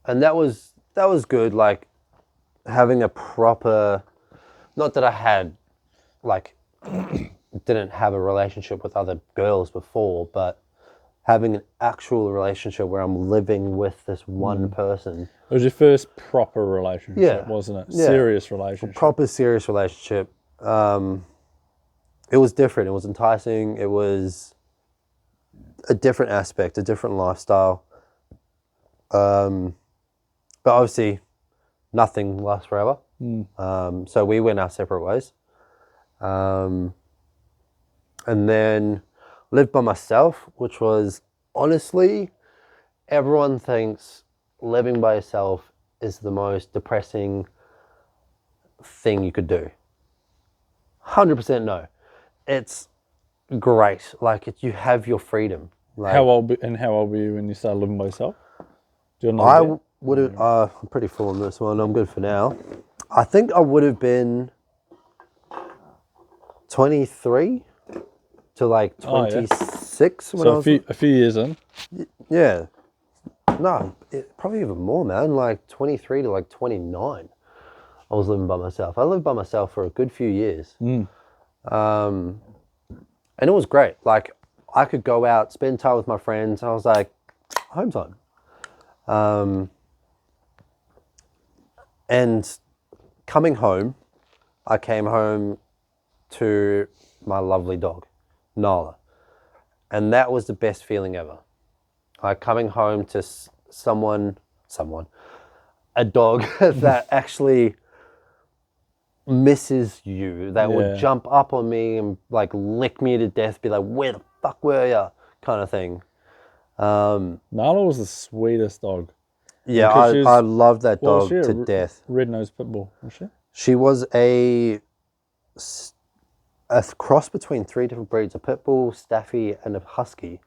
that was good, like having a proper, not that I had like didn't have a relationship with other girls before, but having an actual relationship where I'm living with this one person. It was your first proper relationship, Yeah. wasn't it? Yeah. Serious relationship. Proper serious relationship. It was different. It was enticing. It was a different aspect, a different lifestyle. But obviously, nothing lasts forever. So we went our separate ways. And then lived by myself, which was honestly, everyone thinks living by yourself is the most depressing thing you could do. 100% no. It's great. Like you have your freedom. Like, How old were you when you started living by yourself? Do you know I that? would have. I'm pretty full on this one. I'm good for now. I think I would have been 23 to like 26 when I was. A few years in. Yeah. No, probably even more, man. Like 23 to like 29. I was living by myself. I lived by myself for a good few years. And it was great. Like, I could go out, spend time with my friends. I was like, home time. And coming home, I came home to my lovely dog, Nala. And that was the best feeling ever. Like coming home to a dog that actually misses you, that would jump up on me and like lick me to death, be like, where the fuck were you? Kind of thing. Nala was the sweetest dog. Yeah, I loved that dog to death. Red-nosed pit bull, was she? She was a cross between 3 different breeds, a pit bull, staffy, and a husky.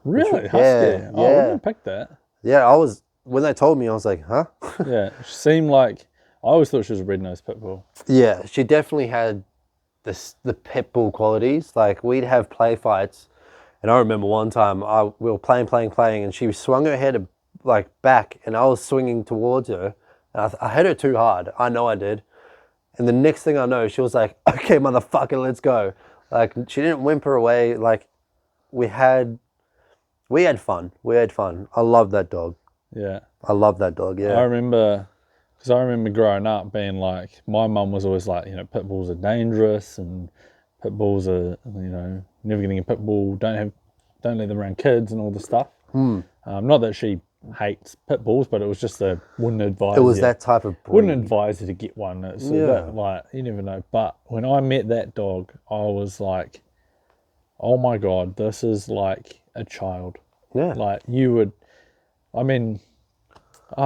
Really? Husky? Yeah, Oh, I wouldn't have picked that. Yeah, when they told me, I was like, huh? Yeah, she seemed like, I always thought she was a red-nosed pit bull. Yeah, she definitely had the pit bull qualities. Like, we'd have play fights, and I remember one time we were playing, and she swung her head like back, and I was swinging towards her, and I hit her too hard. I know I did. And the next thing I know, she was like, okay, motherfucker, let's go. Like, she didn't whimper away. Like, we had fun. I love that dog. Yeah. I love that dog, yeah. I remember growing up being like, my mum was always like, pit bulls are dangerous and pit bulls are, never getting a pit bull, don't let them around kids and all this stuff. Not that she hates pit bulls, but it was just wouldn't advise It was you. that type of breed. Wouldn't advise you to get one. It's a bit like, you never know. But when I met that dog, I was like, oh my God, this is like a child. Yeah. Like I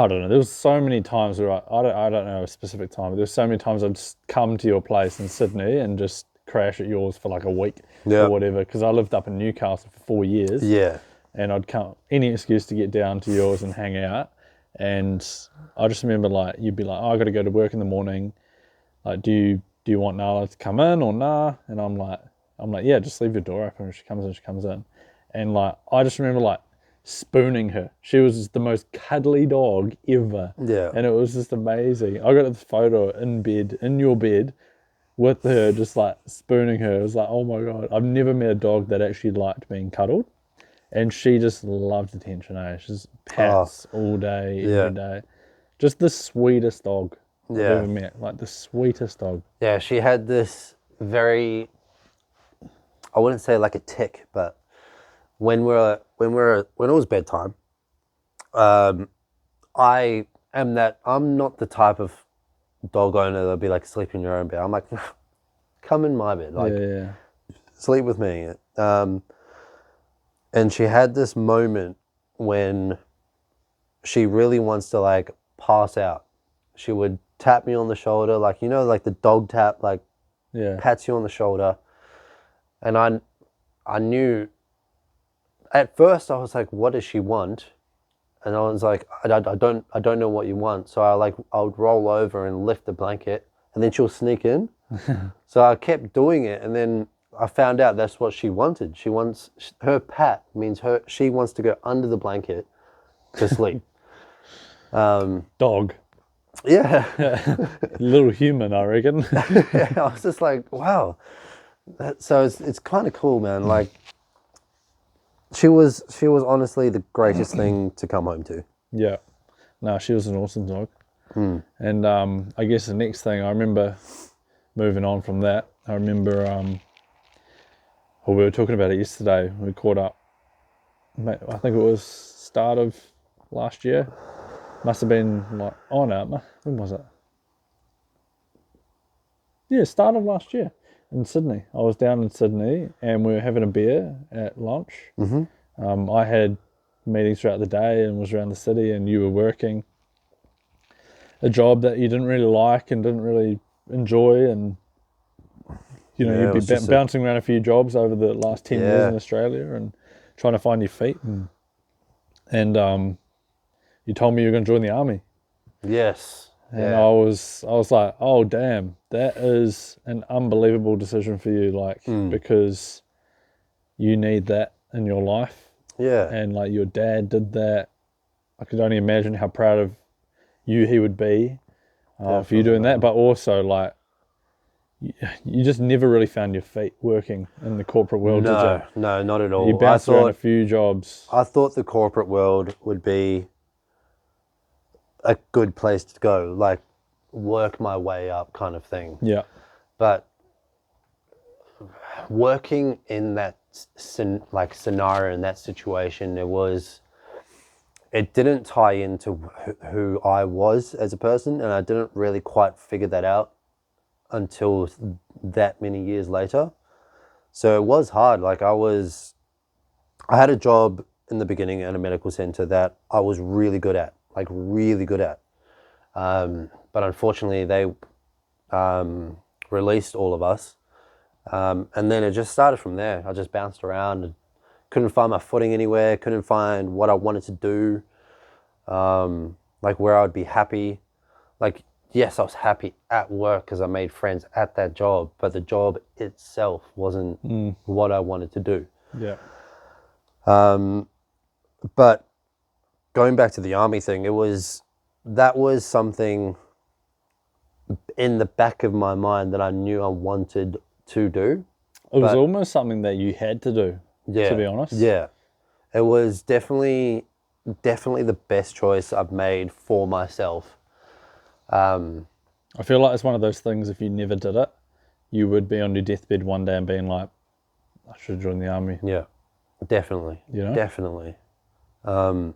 don't know. There was so many times where I don't know a specific time, but there's so many times I'd just come to your place in Sydney and just crash at yours for like a week or whatever, because I lived up in Newcastle for 4 years. Yeah. And I'd come any excuse to get down to yours and hang out. And I just remember like you'd be like, oh, I got to go to work in the morning. Like, do you want Nala to come in or nah? And I'm like, yeah, just leave your door open. If she comes in, she comes in. And like I just remember like spooning her. She was just the most cuddly dog ever. Yeah. And it was just amazing. I got this photo in your bed, with her, just like spooning her. It was like, oh my God, I've never met a dog that actually liked being cuddled. And she just loved attention, eh? She's pats all day, every day. Just the sweetest dog I've ever met. Like the sweetest dog. Yeah, she had this very, I wouldn't say like a tick, but when it was bedtime, I'm not the type of dog owner that'll be like, sleep in your own bed. I'm like, come in my bed, like sleep with me. And she had this moment when she really wants to like pass out. She would tap me on the shoulder, like, like the dog tap, like pats you on the shoulder. And I knew, at first I was like, what does she want? And I was like, I don't know what you want. So I would roll over and lift the blanket, and then she'll sneak in. So I kept doing it, and then I found out that's what she wanted. Her pat means she wants to go under the blanket to sleep. Dog. Yeah. Little human, I reckon. Yeah, I was just like, wow. So it's kind of cool, man. Like, she was honestly the greatest thing to come home to. Yeah. No, she was an awesome dog. And I guess the next thing I remember, moving on from that, I remember, well, we were talking about it yesterday. We caught up, I think it was start of last year. Must have been like, oh no, when was it? Yeah, start of last year in Sydney. I was down in Sydney and we were having a beer at lunch. I had meetings throughout the day and was around the city, and you were working a job that you didn't really like and didn't really enjoy, and you'd be bouncing around a few jobs over the last 10 years in Australia and trying to find your feet, and you told me you were going to join the army. Yes. And I was like, oh damn, that is an unbelievable decision for you, like, because you need that in your life. Yeah. And like your dad did that. I could only imagine how proud of you he would be for you doing that. But also, like, you just never really found your feet working in the corporate world, did you? No, not at all. You bounced around a few jobs. I thought the corporate world would be a good place to go, like work my way up kind of thing. Yeah. But working in that scenario, in that situation, it didn't tie into who I was as a person, and I didn't really quite figure that out until that many years later. So it was hard. Like, I had a job in the beginning at a medical center that I was really good at, like really good at. But unfortunately they released all of us. And then it just started from there. I just bounced around and couldn't find my footing anywhere, couldn't find what I wanted to do, like where I would be happy. Like, yes, I was happy at work because I made friends at that job, but the job itself wasn't what I wanted to do. Yeah. But going back to the army thing, that was something in the back of my mind that I knew I wanted to do. It was almost something that you had to do, to be honest. Yeah. It was definitely the best choice I've made for myself. I feel like it's one of those things, if you never did it, you would be on your deathbed one day and being like, I should join the army. Yeah, definitely. You know? Definitely. And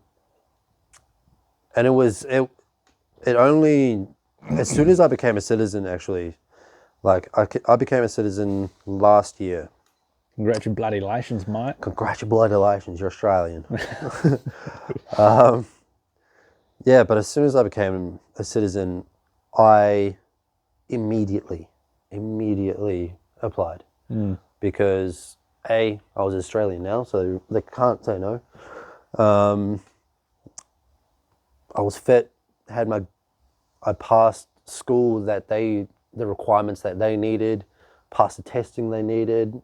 it only, as soon as I became a citizen, actually, like I became a citizen last year. Congratulations, mate. Congratulations, you're Australian. Yeah, but as soon as I became a citizen, I immediately applied. Because I was Australian now, so they can't say no. I was fit, I passed school the requirements that they needed, passed the testing they needed,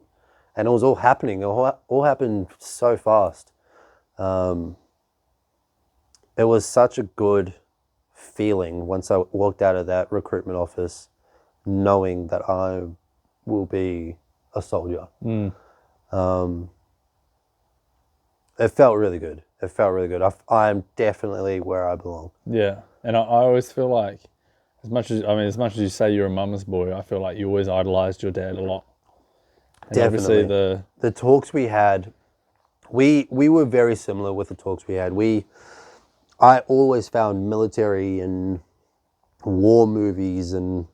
and it was all happening. It all happened so fast. It was such a good feeling once I walked out of that recruitment office, knowing that I will be a soldier. It felt really good. I'm definitely where I belong. Yeah, and I always feel like, as much as you say you're a mama's boy, I feel like you always idolized your dad a lot. And Definitely. obviously the talks we had, we were very similar with the talks we had. I always found military and war movies and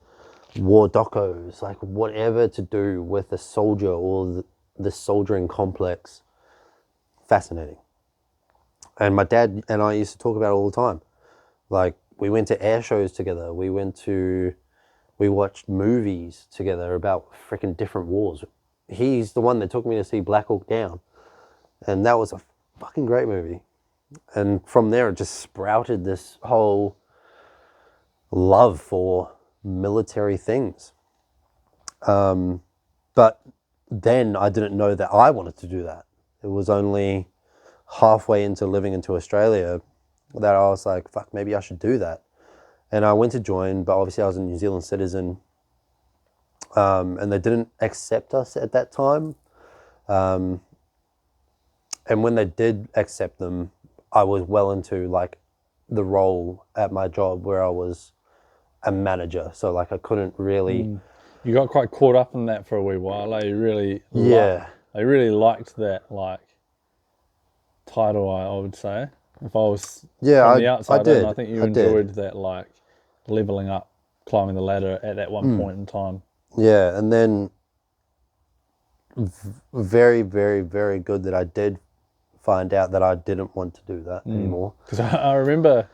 war docos, like whatever to do with a soldier or the soldiering complex, fascinating. And my dad and I used to talk about it all the time. Like, we went to air shows together. We watched movies together about freaking different wars. He's the one that took me to see Black Hawk Down. And that was a fucking great movie. And from there, it just sprouted this whole love for military things. But then I didn't know that I wanted to do that. It was only halfway into living into Australia that I was like, fuck, maybe I should do that. And I went to join, but obviously I was a New Zealand citizen. And they didn't accept us at that time. And when they did accept them, I was well into like the role at my job where I was a manager. So like I couldn't really... You got quite caught up in that for a wee while. They really they really liked that like title, I would say. If I was from the outside in, I think you enjoyed that like leveling up, climbing the ladder at that one point in time. Yeah, and then very, very, very good that I did find out that I didn't want to do that anymore. Because I remember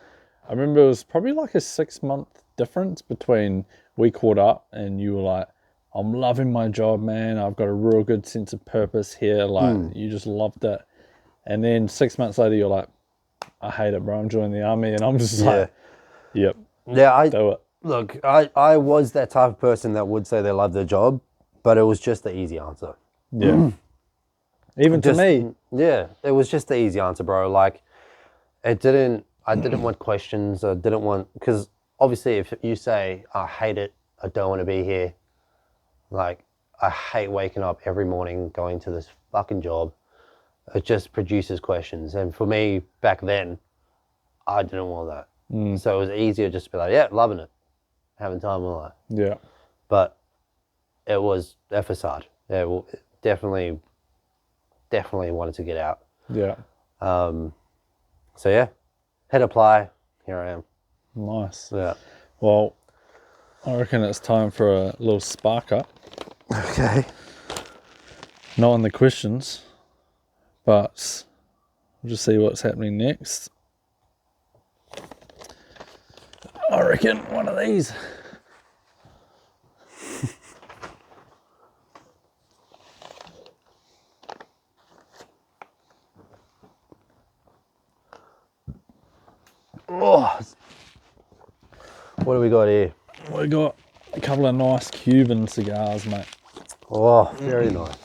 it was probably like a 6-month difference between we caught up and you were like, I'm loving my job, man. I've got a real good sense of purpose here. Like you just loved it. And then 6 months later, you're like, I hate it, bro. I'm joining the army. And I'm just like, yep. Yeah, do it. Look, I was that type of person that would say they love their job, but it was just the easy answer. Yeah. Even to me. Yeah, it was just the easy answer, bro. Like, I didn't want questions. I didn't want, because obviously if you say, I hate it, I don't want to be here. Like, I hate waking up every morning going to this fucking job. It just produces questions. And for me, back then, I didn't want that. So it was easier just to be like, yeah, loving it. Having time of my life. Yeah. But it was a facade. Yeah, well, definitely wanted to get out. Yeah. So yeah, hit apply. Here I am. Nice. Yeah. Well, I reckon it's time for a little spark up. Okay. Not on the questions, but we'll just see what's happening next. I reckon one of these. Oh, what do we got here? We got a couple of nice Cuban cigars, mate. Oh, very nice.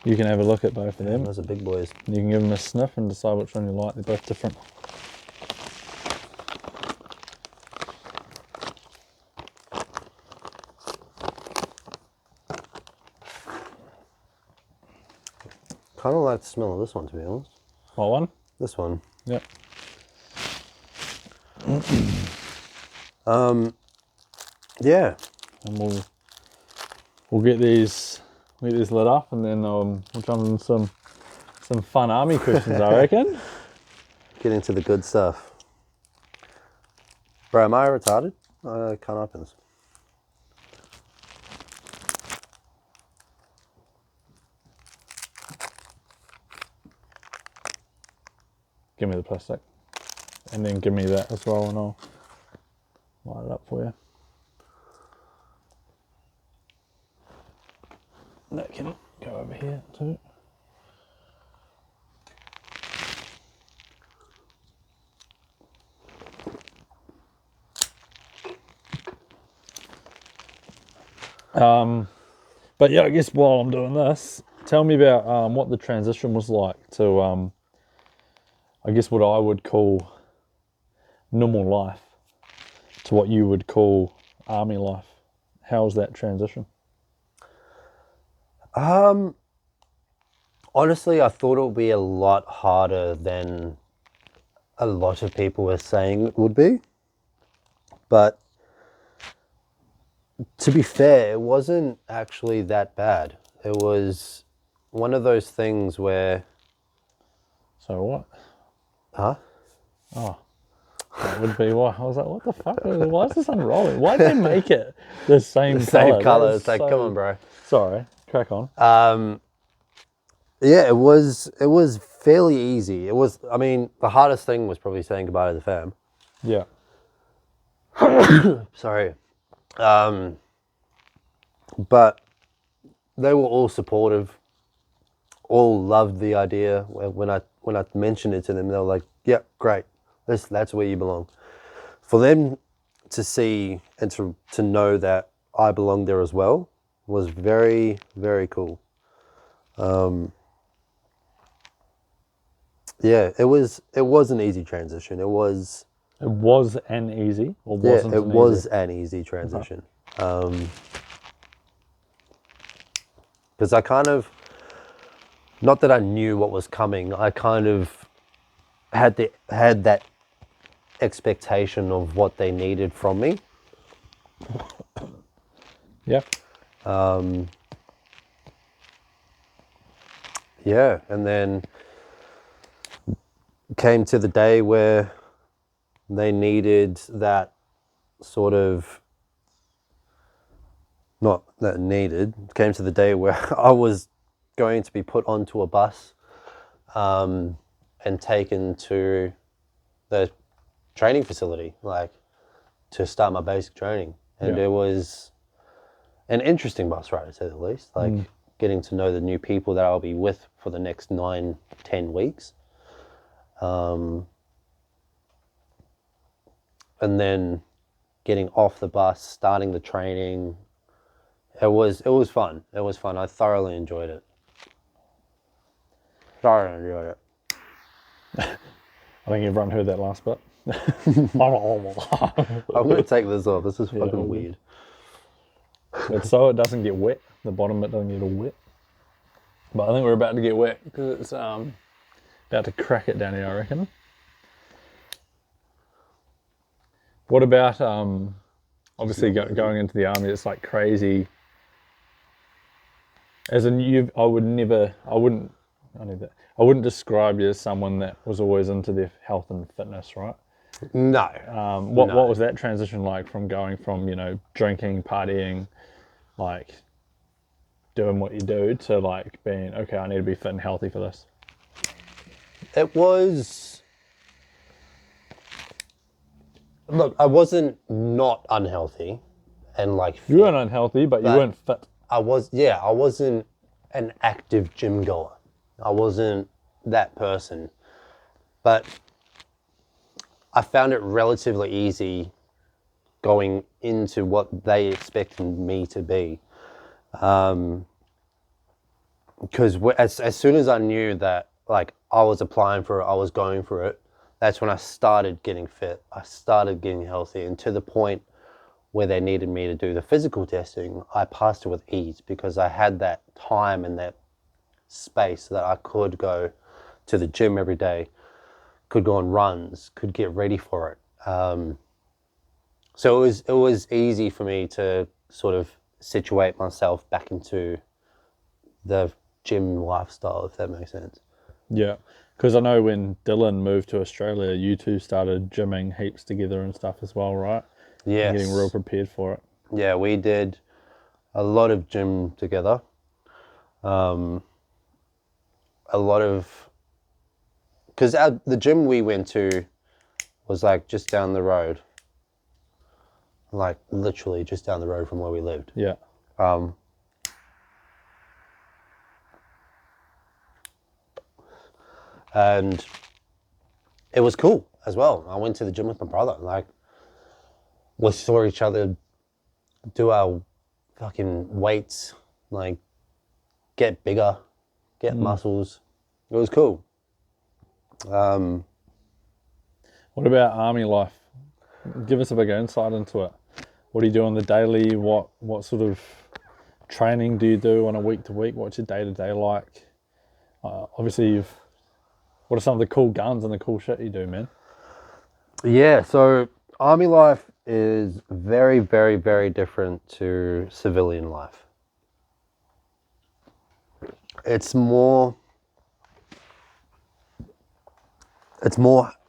You can have a look at both of them. Those are big boys. You can give them a sniff and decide which one you like. They're both different. Kind of like the smell of this one, to be honest. What one? This one. Yep. Yeah. And we'll get these lit up, and then we'll jump into some fun army questions, I reckon. Get into the good stuff. Bro, am I retarded? I can't open this. Give me the plastic, and then give me that as well, and I'll light it up for you. That can go over here too. But yeah, I guess while I'm doing this, tell me about what the transition was like to, I guess what I would call normal life to what you would call army life. How was that transition? Honestly, I thought it would be a lot harder than a lot of people were saying it would be. But to be fair, it wasn't actually that bad. It was one of those things where... So what? Huh? Oh, that would be why. I was like, what the fuck? Why is this unrolling? Why did they make it the same The same colour? colour. It's like, come on, bro. Sorry, crack on. Yeah, it was fairly easy. It was, I mean, the hardest thing was probably saying goodbye to the fam. Yeah. Sorry. But they were all supportive. all loved the idea. When I mentioned it to them, they were like, "Yep, great. That's where you belong." For them to see and to know that I belong there as well was very, very cool. Yeah, it was an easy transition. It was an easy, or Yeah, wasn't it an was easy? an easy transition. Because I kind of, not that I knew what was coming, I kind of had that expectation of what they needed from me. Yeah. Yeah, and then came to the day where they needed that sort of, not that needed, came to the day where I was going to be put onto a bus and taken to the training facility, like to start my basic training. And Yeah. it was an interesting bus ride, to say the least, like getting to know the new people that I'll be with for the next 9-10 weeks. And then getting off the bus, starting the training. It was fun. It was fun. I thoroughly enjoyed it. I think everyone heard that last bit. I'm going to take this off. This is fucking all weird. It's so it doesn't get wet. The bottom bit doesn't get all wet. But I think we're about to get wet because it's about to crack it down here, I reckon. What about obviously going into the army? It's like crazy. As in, I wouldn't describe you as someone that was always into their health and fitness, right? No. What was that transition like from going from, drinking, partying, like doing what you do to like being, okay, I need to be fit and healthy for this? It was... Look, I wasn't not unhealthy and like fit. You weren't unhealthy, but you weren't fit. I wasn't an active gym goer. I wasn't that person. But I found it relatively easy going into what they expected me to be. Because as soon as I knew that, like, I was applying for it, I was going for it, that's when I started getting fit. I started getting healthy, and to the point where they needed me to do the physical testing, I passed it with ease because I had that time and that space that I could go to the gym every day, could go on runs, could get ready for it. So it was easy for me to sort of situate myself back into the gym lifestyle, if that makes sense. Yeah, because I know when Dylan moved to Australia, you two started gymming heaps together and stuff as well, right? Yes. And getting real prepared for it. Yeah, we did a lot of gym together. A lot of... Because the gym we went to was like just down the road. Like literally just down the road from where we lived. Yeah. And it was cool as well. I went to the gym with my brother. Like, we saw each other do our fucking weights, like get bigger, get muscles. It was cool. What about army life? Give us a big insight into it. What do you do on the daily? What sort of training do you do on a week to week? What's your day to day like? Obviously, what are some of the cool guns and the cool shit you do, man? Yeah, so army life is very, very, very different to civilian life. It's more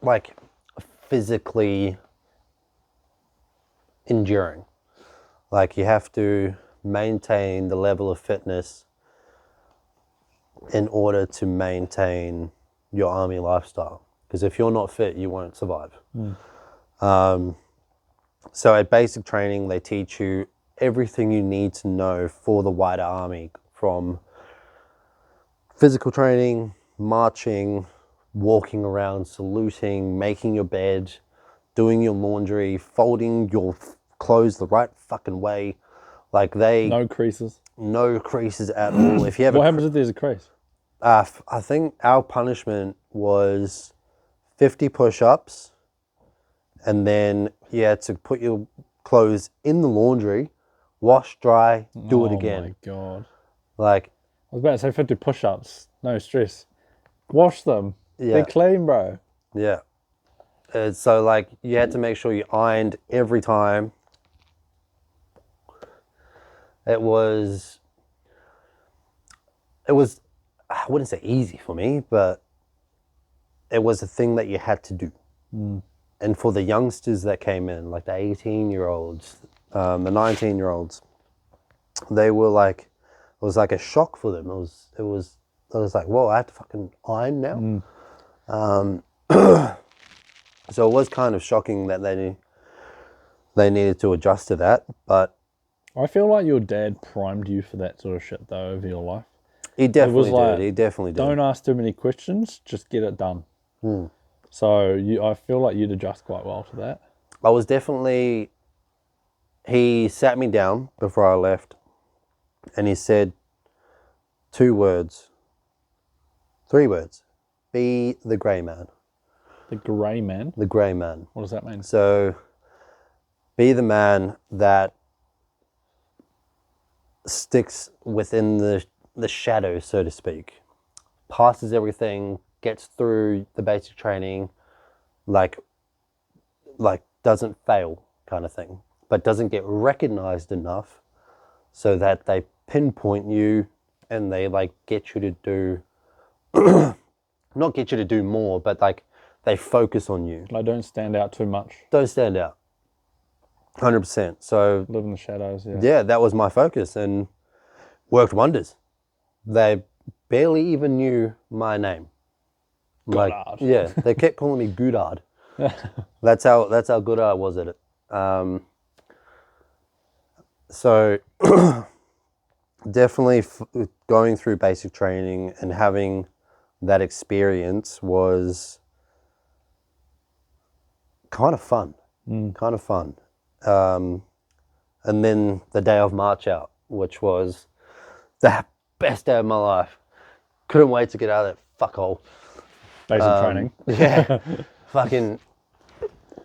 like physically enduring. Like, you have to maintain the level of fitness in order to maintain your army lifestyle. Because if you're not fit, you won't survive. So at basic training, they teach you everything you need to know for the wider army, from physical training, marching, walking around, saluting, making your bed, doing your laundry, folding your clothes the right fucking way. Like No creases. no creases at all. If you have What happens if there's a crease? I think our punishment was 50 push-ups, and then you had to put your clothes in the laundry, wash, dry, do it again. Oh my God. Like, I was about to say 50 push-ups. No stress. Wash them. Yeah. They're clean, bro. yeah. So, like, you had to make sure you ironed every time. It was, I wouldn't say easy for me, but it was a thing that you had to do. And for the youngsters that came in, like the 18-year-olds, the 19-year-olds, they were like, it was like a shock for them. I was like, whoa, I have to fucking iron now. So it was kind of shocking that they needed to adjust to that, but I feel like your dad primed you for that sort of shit, though, over your life. he definitely like, did. He definitely did. Don't ask too many questions, just get it done. So I feel like you'd adjust quite well to that. I was definitely, he sat me down before I left and he said 3 words. Be the grey man. The grey man? The grey man. What does that mean? So be the man that sticks within the shadow, so to speak. Passes everything, gets through the basic training, like doesn't fail kind of thing, but doesn't get recognized enough so that they pinpoint you and they like get you to do, not get you to do more, but like they focus on you. Like, don't stand out too much. Don't stand out. 100%. So Live in the shadows, yeah. yeah, that was my focus and worked wonders. They barely even knew my name. Like, Goddard. yeah, they kept calling me Goddard. That's how good I was at it. So definitely going through basic training and having that experience was kind of fun. And then the day of March out, which was the best day of my life. Couldn't wait to get out of that fuckhole. Basic training. Yeah. Fucking,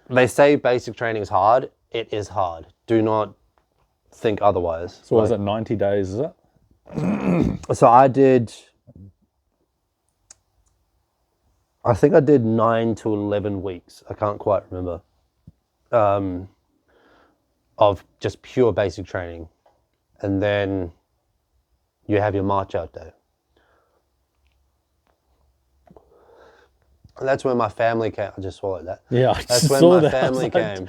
they say basic training is hard. It is hard. Do not think otherwise. So what is it, 90 days, is it? So I think I did 9 to 11 weeks. I can't quite remember. Of just pure basic training. And then you have your march out day. And that's when my family came. I just swallowed that. Yeah, That's when my family came.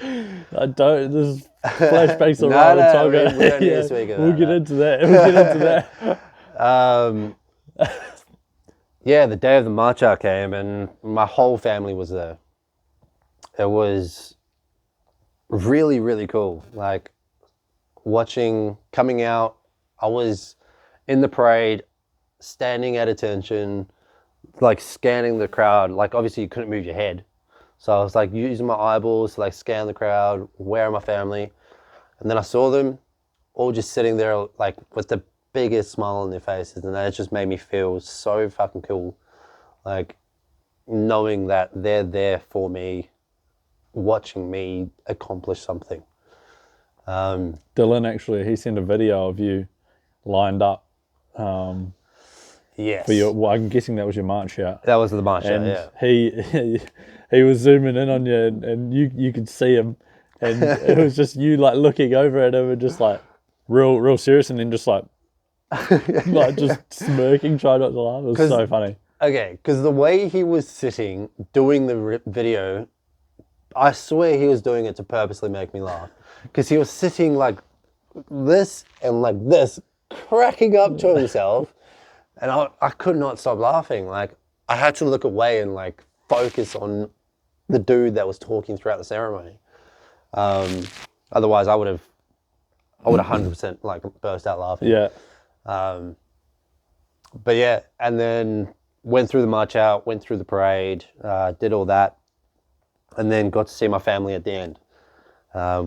I don't, there's flashbacks No, around the time. we don't need to speak about We'll get that. into that. We'll get into that. Yeah, the day of the march out came and my whole family was there. It was really, really cool. Like watching, coming out, I was in the parade, standing at attention, like scanning the crowd. Like obviously you couldn't move your head. So I was like using my eyeballs to like scan the crowd, where are my family? And then I saw them all just sitting there like with the biggest smile on their faces, and that just made me feel so fucking cool. Like knowing that they're there for me, watching me accomplish something. Dylan, actually, he sent a video of you lined up Yes. for your, well, I'm guessing that was your march out. That was the march out, And yeah. he was zooming in on you, and you could see him, and it was just you like looking over at him and just like real serious, and then just like just smirking, trying not to laugh. It was so funny. Okay, because the way he was sitting doing the video, I swear he was doing it to purposely make me laugh. Because he was sitting like this and like this, cracking up to himself, and I could not stop laughing. Like I had to look away and like focus on the dude that was talking throughout the ceremony. Otherwise, I would have 100% like burst out laughing. Yeah. But yeah, and then went through the march out, went through the parade, did all that, and then got to see my family at the end.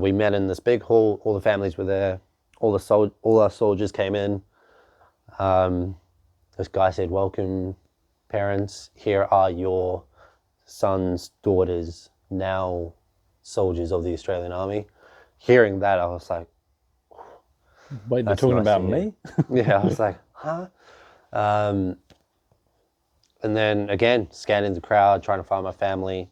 We met in this big hall. All the families were there. All our soldiers came in. This guy said, "Welcome, parents. Here are your sons, daughters, now soldiers of the Australian Army." Hearing that, I was like, Wait, they're "That's talking nice to about hear." me? Yeah, I was like, "Huh?" And then again, scanning the crowd, trying to find my family.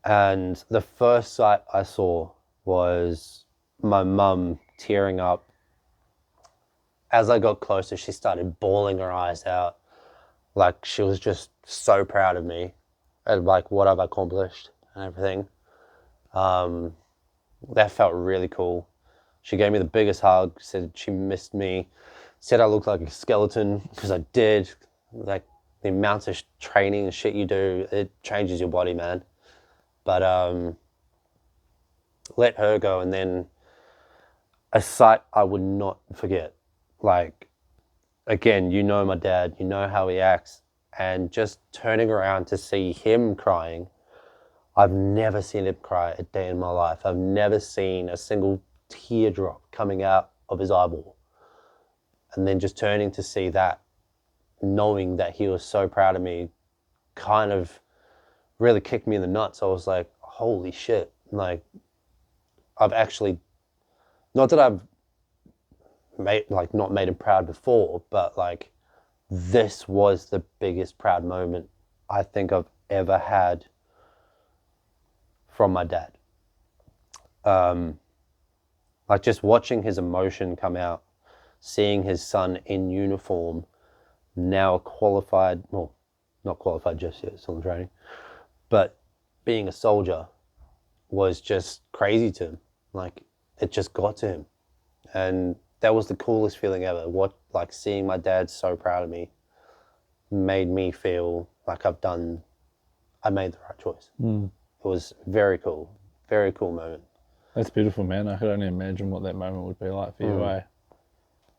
And the first sight I saw was my mum tearing up. As I got closer, she started bawling her eyes out. Like, she was just so proud of me and like what I've accomplished and everything. That felt really cool. She gave me the biggest hug, said she missed me, said I looked like a skeleton, because I did. Like, the amount of training and shit you do, it changes your body, man. But let her go, and then a sight I would not forget. Like, again, you know my dad, you know how he acts, and just turning around to see him crying. I've never seen him cry a day in my life. I've never seen a single teardrop coming out of his eyeball. And then just turning to see that, knowing that he was so proud of me, kind of really kicked me in the nuts. I was like, holy shit. Like, I've actually, not that I've not made him proud before, but like, this was the biggest proud moment I think I've ever had from my dad. Like, just watching his emotion come out, seeing his son in uniform, now qualified, well, not qualified just yet, still in training, but being a soldier was just crazy to him. Like, it just got to him. And that was the coolest feeling ever. Like, seeing my dad so proud of me made me feel like I made the right choice. It was very cool moment. That's beautiful, man. I could only imagine what that moment would be like for you, eh?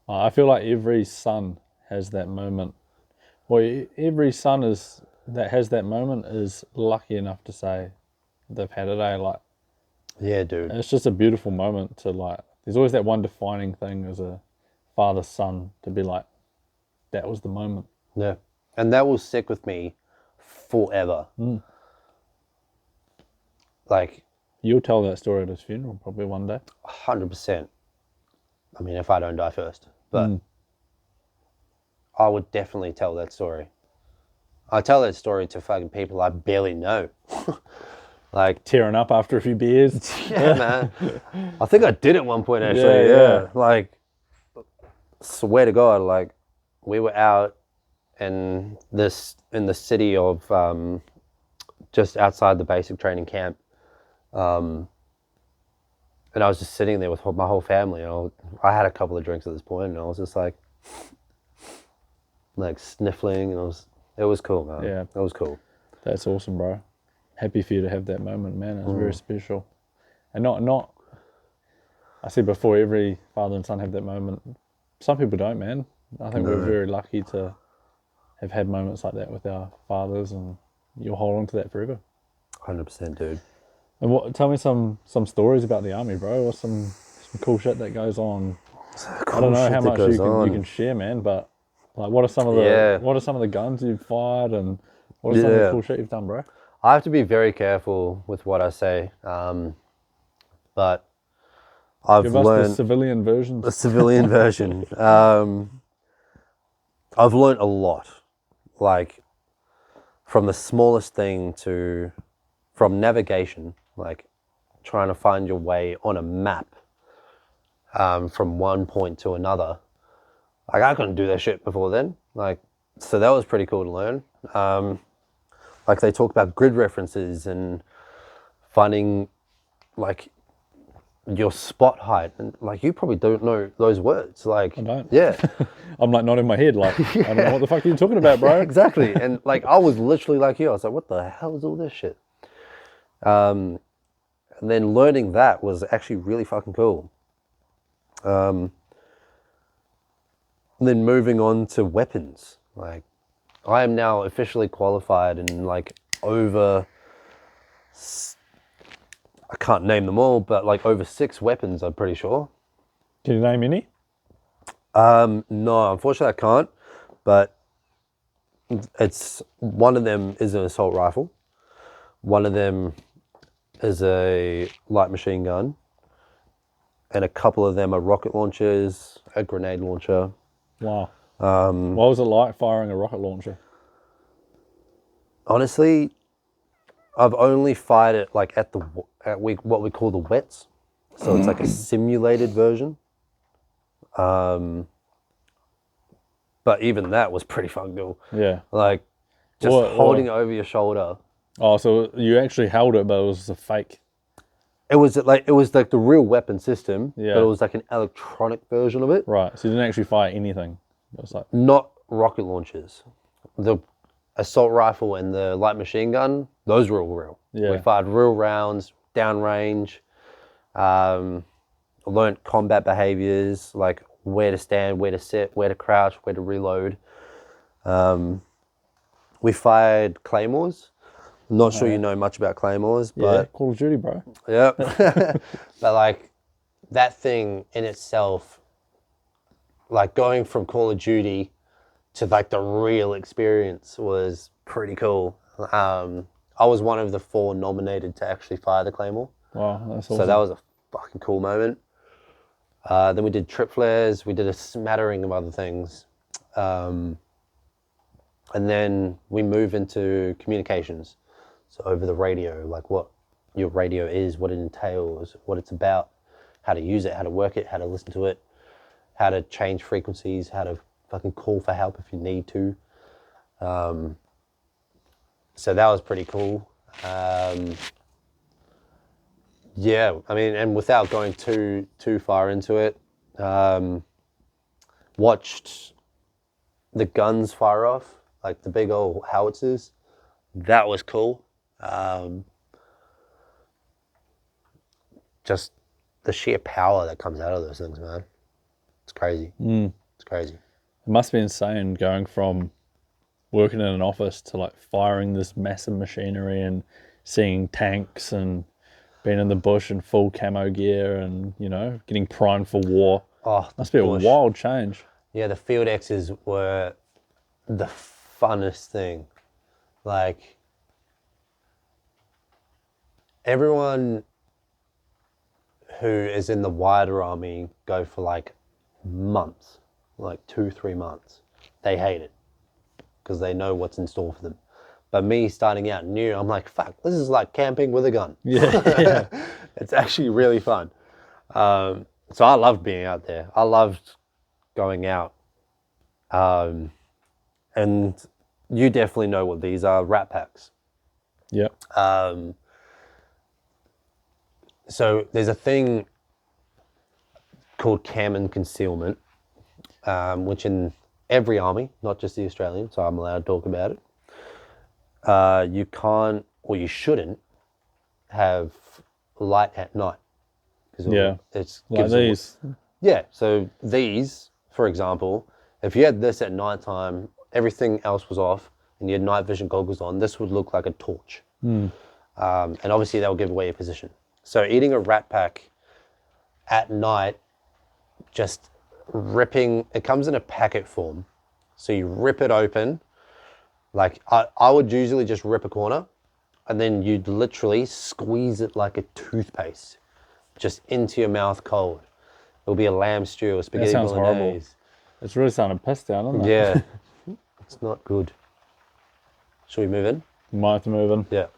I feel like every son has that moment. Well, every son that has that moment is lucky enough to say they've had it, eh? Like, Yeah, dude. it's just a beautiful moment to, like, there's always that one defining thing as a father son to be like, that was the moment. Yeah. And that will stick with me forever. Like, You'll tell that story at his funeral probably one day. 100%. I mean, if I don't die first. But I would definitely tell that story. I tell that story to fucking people I barely know. Like, Tearing up after a few beers. yeah, man. I think I did at one point, actually. Yeah. Like, swear to God, like, we were out in the city of just outside the basic training camp. And I was just sitting there with my whole family. I had a couple of drinks at this point, and I was just like sniffling, and it was cool, man. Yeah. It was cool. That's awesome, bro. Happy for you to have that moment, man. It's very special. And not, I said before, every father and son have that moment. Some people don't, man. I think we're very lucky to have had moments like that with our fathers, and you'll hold on to that forever. 100%, dude. And tell me some stories about the army, bro. What's some cool shit that goes on? I don't know how much you can share, man, but like, what are some of the guns you've fired, and what are some of the cool shit you've done, bro? I have to be very careful with what I say, but I've Give us learned the civilian version. the civilian version. I've learned a lot, like, from the smallest thing from navigation, like trying to find your way on a map from one point to another. Like, I couldn't do that shit before then. Like, so that was pretty cool to learn. Like, they talk about grid references and finding like your spot height, and like, you probably don't know those words. Like, I don't. Yeah. I'm like not in my head. Like, I don't know what the fuck are you talking about, bro? Exactly. And like, I was literally like you. I was like, what the hell is all this shit? And then learning that was actually really fucking cool. then moving on to weapons. Like, I am now officially qualified in like over, I can't name them all, but like over 6 weapons, I'm pretty sure. Can you name any? No, unfortunately I can't, but it's one of them is an assault rifle. One of them is a light machine gun. And a couple of them are rocket launchers, a grenade launcher. Wow. What was it like firing a rocket launcher? Honestly, I've only fired it like at what we call the wets. So it's like a simulated version. But even that was pretty fucking cool. Yeah. Like just holding it over your shoulder. Oh, so you actually held it, but it was a fake. It was like the real weapon system, Yeah. but it was like an electronic version of it. Right. So you didn't actually fire anything. It was like Not rocket launchers. The assault rifle and the light machine gun, those were all real. Yeah. We fired real rounds, downrange, learnt combat behaviors, like where to stand, where to sit, where to crouch, where to reload. We fired claymores. Not sure you know much about claymores, but Call of Duty, bro. yeah. But like that thing in itself, like going from Call of Duty to like the real experience was pretty cool. I was one of the 4 nominated to actually fire the claymore. Wow, that's awesome. So that was a fucking cool moment. Then we did trip flares. We did a smattering of other things. And then we move into communications. So over the radio, like what your radio is, what it entails, what it's about, how to use it, how to work it, how to listen to it, how to change frequencies, how to fucking call for help if you need to. So that was pretty cool. Yeah, I mean, and without going too far into it, watched the guns fire off, like the big old howitzers. That was cool. Just the sheer power that comes out of those things, man. It's crazy. It's crazy. It must be insane going from working in an office to like firing this massive machinery and seeing tanks and being in the bush in full camo gear and, you know, getting primed for war. Oh, must be a wild change. Yeah, the Field X's were the funnest thing. Like, everyone who is in the wider army go for like months, like 2-3 months. They hate it because they know what's in store for them. But me starting out new, I'm like, fuck, this is like camping with a gun. Yeah. It's actually really fun. So I loved being out there. I loved going out. And you definitely know what these are, rat packs. Yep. So there's a thing called cam and concealment, which in every army, not just the Australian, so I'm allowed to talk about it. You can't, or you shouldn't, have light at night. It's like these. Yeah, so these, for example, if you had this at nighttime, everything else was off, and you had night vision goggles on, this would look like a torch. And obviously that will give away your position. So eating a rat pack at night, just ripping, it comes in a packet form. So you rip it open, like I would usually just rip a corner, and then you'd literally squeeze it like a toothpaste, just into your mouth cold. It'll be a lamb stew, a spaghetti That sounds bolognese. horrible. It's really starting to piss down, isn't it? Yeah, it's not good. Shall we move in? You might have to move in. Yeah.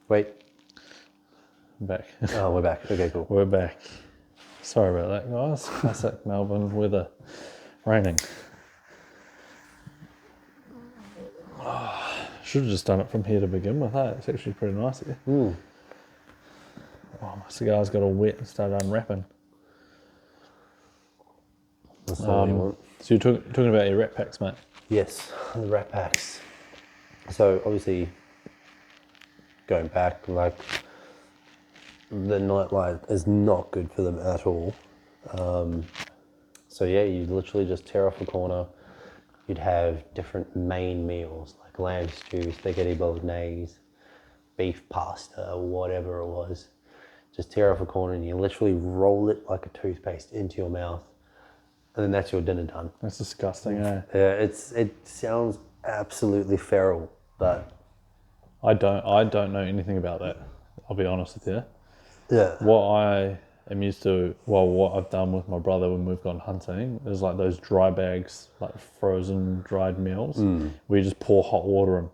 Wait. I'm back. Oh, we're back. Okay, cool. We're back. Sorry about that, guys. Classic Melbourne weather. Raining. Should have just done it from here to begin with, hey? It's actually pretty nice here. Oh, my cigar's got all wet and started unwrapping. That's not what you want. So you're talking about your rat packs, mate? Yes, the rat packs. So obviously, going back, like the nightlife is not good for them at all. So yeah, you literally just tear off a corner. You'd have different main meals like lamb stew, spaghetti bolognese, beef pasta, whatever it was. Just tear off a corner and you literally roll it like a toothpaste into your mouth, and then that's your dinner done. That's disgusting, eh? Yeah, it sounds absolutely feral, but I don't know anything about that. I'll be honest with you. yeah, What I am used to, well, what I've done with my brother when we've gone hunting is like those dry bags, like frozen dried meals, where you just pour hot water in.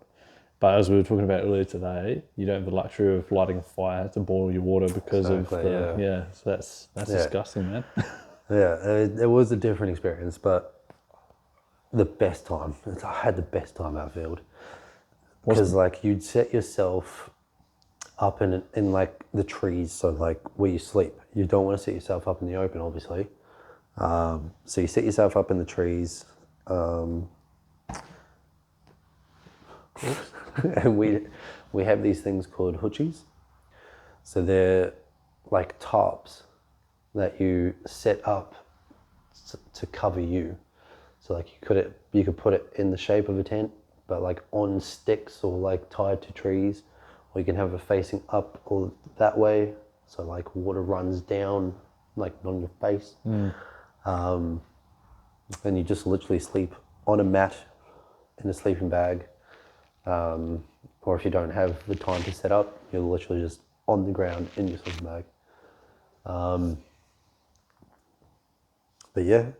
But as we were talking about earlier today, you don't have the luxury of lighting a fire to boil your water because Exactly, of the yeah. So that's disgusting, man. yeah, it was a different experience, but the best time. I had the best time outfield because like you'd set yourself up in like the trees, so like where you sleep. You don't want to set yourself up in the open, obviously. So you set yourself up in the trees, and we have these things called hutchies. So they're like tops that you set up to cover you. So like you could put it in the shape of a tent, but like on sticks or like tied to trees, or you can have it facing up or that way. So like water runs down, like on your face. And you just literally sleep on a mat in a sleeping bag. Or if you don't have the time to set up, you're literally just on the ground in your sleeping bag. But yeah,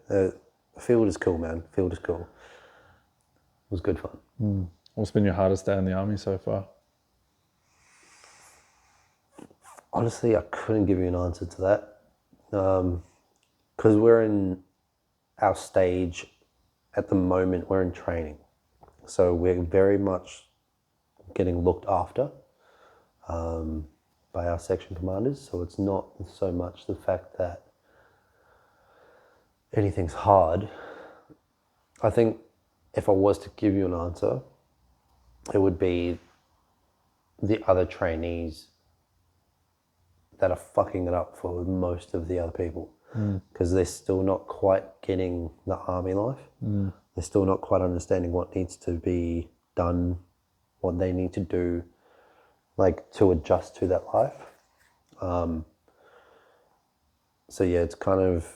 field is cool, man. Field is cool. It was good fun. What's been your hardest day in the army so far? Honestly, I couldn't give you an answer to that. Because we're in our stage at the moment, we're in training. So we're very much getting looked after by our section commanders. So it's not so much the fact that anything's hard. I think if I was to give you an answer, it would be the other trainees that are fucking it up for most of the other people, because they're still not quite getting the army life. They're still not quite understanding what needs to be done, what they need to do, like to adjust to that life. So yeah, it's kind of,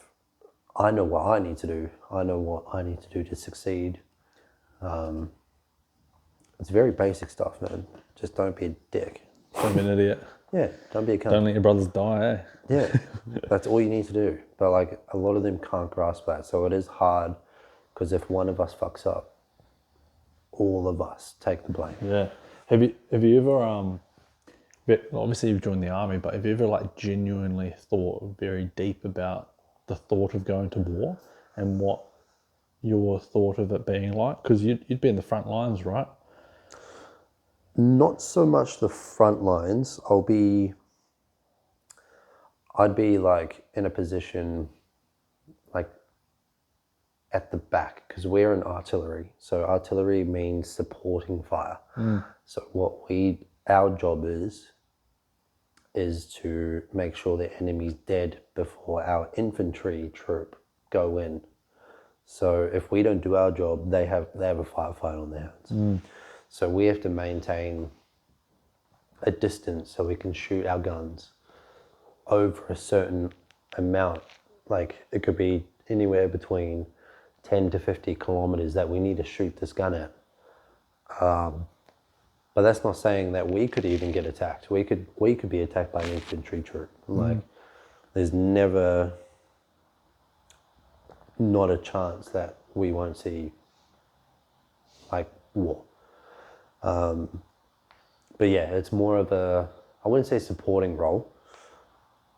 I know what I need to do. I know what I need to do to succeed. It's very basic stuff, man. Just don't be a dick. Don't be an idiot. Yeah, don't be a cunt. Don't let your brothers die, eh? Yeah, that's all you need to do. But like a lot of them can't grasp that, so it is hard because if one of us fucks up, all of us take the blame. Yeah. Have you ever obviously you've joined the army, but have you ever like genuinely thought very deep about the thought of going to war and what your thought of it being like? Because you'd be in the front lines, right? Not so much the front lines. I'd be like in a position like at the back, because we're in artillery. So artillery means supporting fire. So our job is to make sure the enemy's dead before our infantry troop go in. So if we don't do our job, they have a firefight on their hands. So we have to maintain a distance so we can shoot our guns over a certain amount. Like it could be anywhere between 10 to 50 kilometers that we need to shoot this gun at. But that's not saying that we could even get attacked. We could be attacked by an infantry troop. Like there's never not a chance that we won't see like war. But yeah, it's more of a, I wouldn't say supporting role,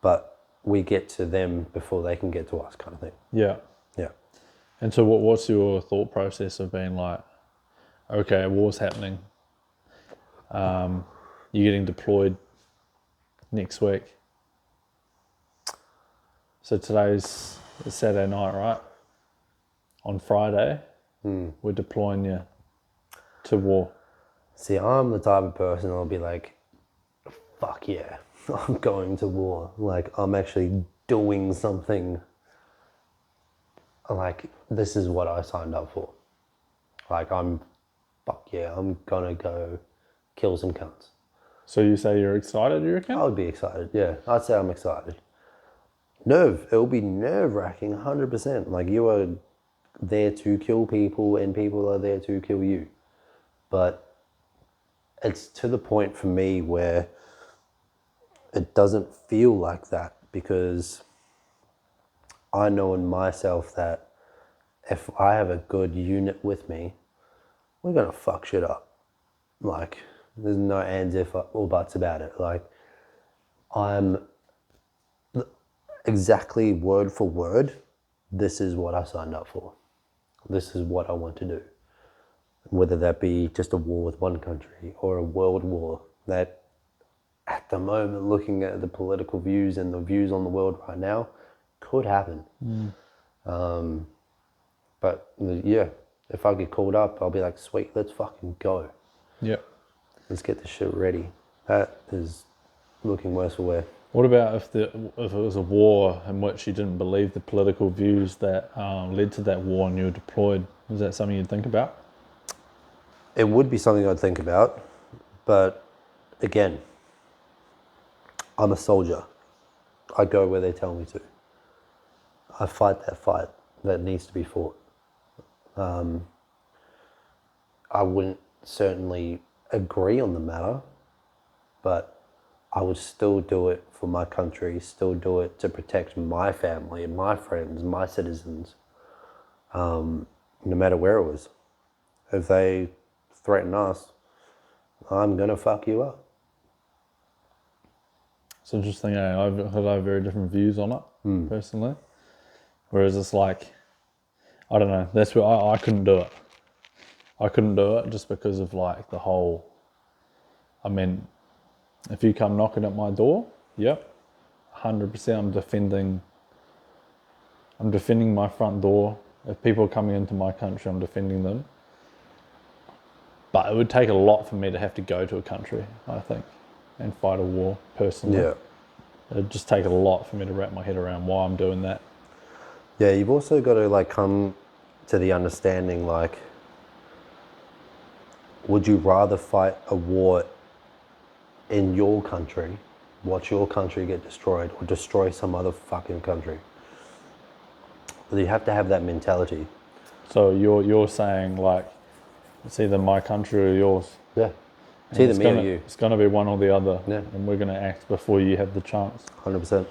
but we get to them before they can get to us kind of thing. Yeah. Yeah. And so what's your thought process of being like, okay, war's happening, you're getting deployed next week. So today's Saturday night, right? On Friday, we're deploying you to war. See, I'm the type of person that'll be like, fuck yeah, I'm going to war. Like, I'm actually doing something. Like, this is what I signed up for. Like, fuck yeah, I'm gonna go kill some cunts. So you say you're excited, you reckon? I would be excited, yeah. I'd say I'm excited. It'll be nerve-wracking, 100%. Like, you are there to kill people and people are there to kill you. But it's to the point for me where it doesn't feel like that, because I know in myself that if I have a good unit with me, we're gonna fuck shit up. Like, there's no ands, if, or buts about it. Like, I'm exactly word for word, this is what I signed up for. This is what I want to do. Whether that be just a war with one country or a world war that, at the moment, looking at the political views and the views on the world right now, could happen. But yeah, if I get called up, I'll be like, sweet, let's fucking go. Yeah. Let's get this shit ready. That is looking worse for wear. What about if it was a war in which you didn't believe the political views that led to that war and you were deployed? Is that something you'd think about? It would be something I'd think about, but again, I'm a soldier. I go where they tell me to. I fight that fight that needs to be fought. I wouldn't certainly agree on the matter, but I would still do it for my country, still do it to protect my family, my friends, my citizens, no matter where it was. If they threaten us, I'm gonna fuck you up. It's interesting. I've had very different views on it, personally. Whereas it's like, I don't know, that's where I couldn't do it. I couldn't do it just because of like the whole, I mean, if you come knocking at my door, yep, 100% I'm defending my front door. If people are coming into my country, I'm defending them. But it would take a lot for me to have to go to a country, I think, and fight a war personally. Yeah. It'd just take a lot for me to wrap my head around why I'm doing that. Yeah, you've also got to like come to the understanding, like, would you rather fight a war in your country, watch your country get destroyed, or destroy some other fucking country? You have to have that mentality. So you're saying like, it's either my country or yours. Yeah. It's And either me or you. It's going to be one or the other. Yeah. And we're going to act before you have the chance. 100%.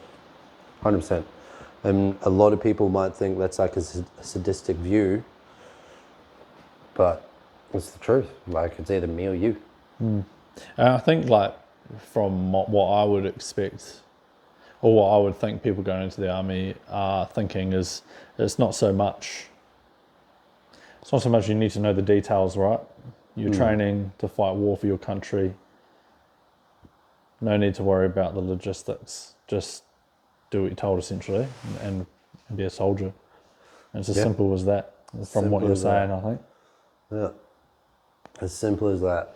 100%. And a lot of people might think that's like a sadistic view, but it's the truth. Like, it's either me or you. And I think like from what I would expect, or what I would think people going into the army are thinking is, it's not so much you need to know the details, right? You're training to fight war for your country. No need to worry about the logistics. Just do what you're told, essentially, and be a soldier. And it's as simple as that, from what you're saying, I think. Yeah. As simple as that.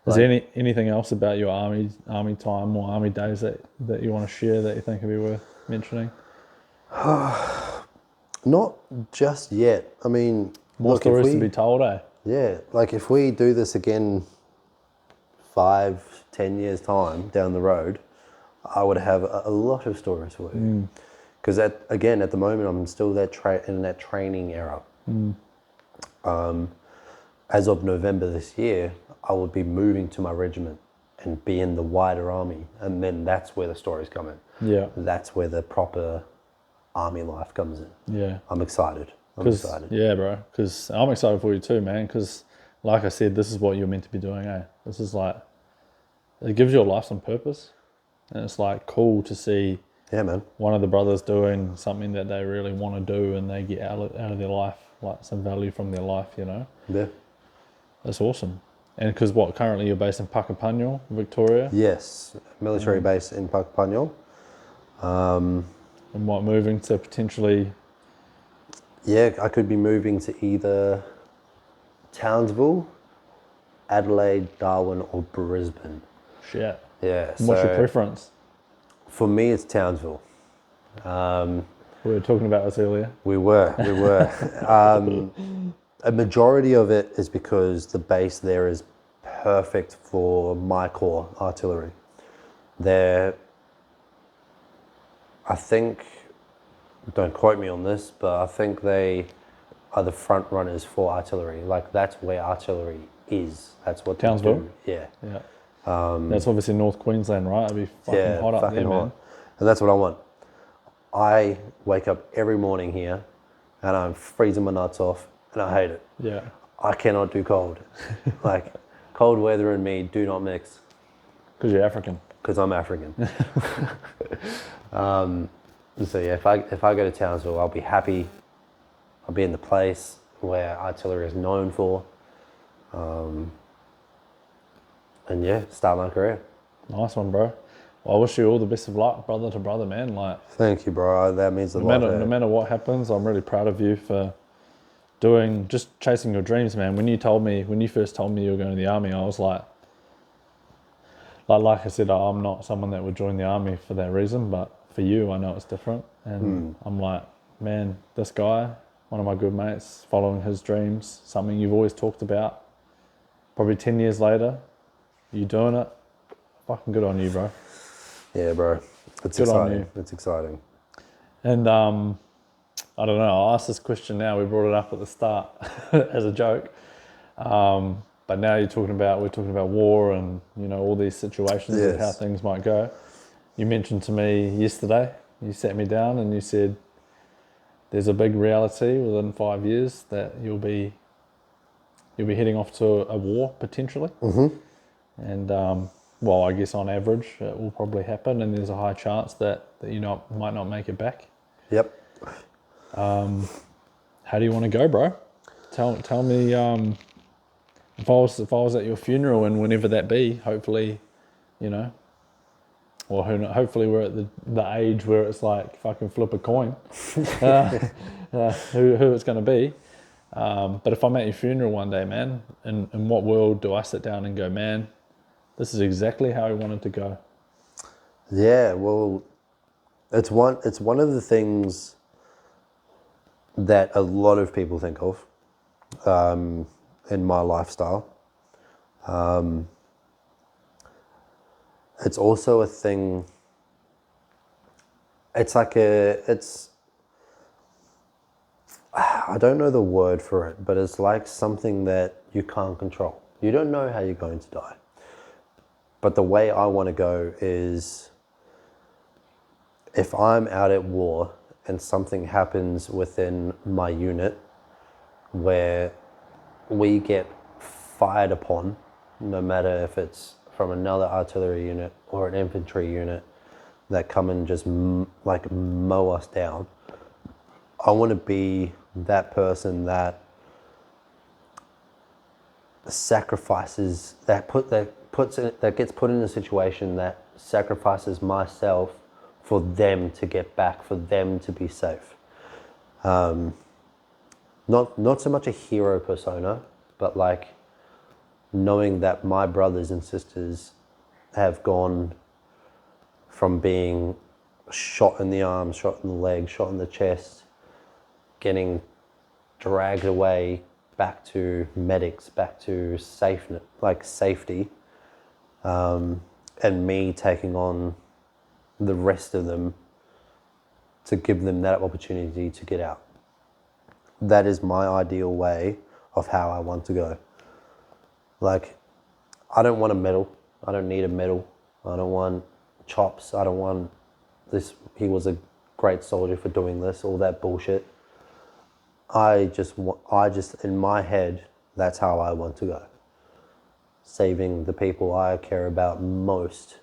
Is there anything else about your army time or army days that you want to share that you think would be worth mentioning? Not just yet. I mean, More stories to be told, eh? Yeah, like if we do this again 5-10 years time down the road, I would have a lot of stories for you. Because at the moment, I'm still in that training era. As of November this year, I would be moving to my regiment and be in the wider army, and then that's where the stories come in. Yeah. That's where the proper army life comes in. Yeah. I'm excited. Yeah, bro. Because I'm excited for you too, man. Because, like I said, this is what you're meant to be doing, eh? This is like, it gives your life some purpose. And it's like cool to see one of the brothers doing something that they really want to do, and they get out of their life, like some value from their life, you know? Yeah. That's awesome. And because currently you're based in Puckapunyal, Victoria? Yes, military base in Puckapunyal. And moving to potentially... Yeah, I could be moving to either Townsville, Adelaide, Darwin, or Brisbane. Shit. Yeah. And what's your So preference? for me, it's Townsville. We were talking about this earlier. We were. A majority of it is because the base there is perfect for my corps artillery. They're, I think, don't quote me on this, but I think they are the front runners for artillery. Like, that's where artillery is. That's what they Townsville? do. Yeah. Yeah. That's obviously North Queensland, right? It'd be fucking hot up there, man. And that's what I want. I wake up every morning here and I'm freezing my nuts off and I hate it. Yeah. I cannot do cold. Like, cold weather and me do not mix. Because you're African. Because I'm African. So yeah, if I go to Townsville, I'll be happy. I'll be in the place where artillery is known for. And yeah, start my career. Nice one, bro. Well, I wish you all the best of luck, brother to brother, man. Like, Thank you, bro. That means a lot. no matter what happens, I'm really proud of you for just chasing your dreams, man. When you first told me you were going to the army, I was like I said, I'm not someone that would join the army for that reason, but for you, I know it's different. And I'm like, man, this guy, one of my good mates, following his dreams, something you've always talked about. Probably 10 years later, you doing it. Fucking good on you, bro. Yeah, bro. It's Good on exciting. you. It's exciting. And I don't know, I'll ask this question now. We brought it up at the start as a joke. But now we're talking about war and, all these situations of how things might go. You mentioned to me yesterday, you sat me down and you said there's a big reality within 5 years that you'll be heading off to a war potentially. Mm-hmm. And well, I guess on average it will probably happen, and there's a high chance that you might not make it back. Yep. How do you want to go, bro? Tell me. If I was at your funeral, and whenever that be, hopefully, or hopefully we're at the age where it's like fucking flip a coin, who it's going to be. But if I'm at your funeral one day, man, in what world do I sit down and go, man, this is exactly how I wanted to go? Yeah, well, it's one of the things that a lot of people think of in my lifestyle. It's also a thing. It's like I don't know the word for it, but it's like something that you can't control. You don't know how you're going to die. But the way I want to go is, if I'm out at war and something happens within my unit where we get fired upon, no matter if it's from another artillery unit or an infantry unit that come and just mow us down, I want to be that person that sacrifices, that gets put in a situation that sacrifices myself for them to get back, for them to be safe. Not so much a hero persona, but like knowing that my brothers and sisters have gone from being shot in the arm, shot in the leg, shot in the chest, getting dragged away back to medics, back to safety, and me taking on the rest of them to give them that opportunity to get out. That is my ideal way of how I want to go. Like, I don't want a medal. I don't need a medal. I don't want chops. I don't want this, he was a great soldier for doing this, all that bullshit. I just, in my head, that's how I want to go. Saving the people I care about most,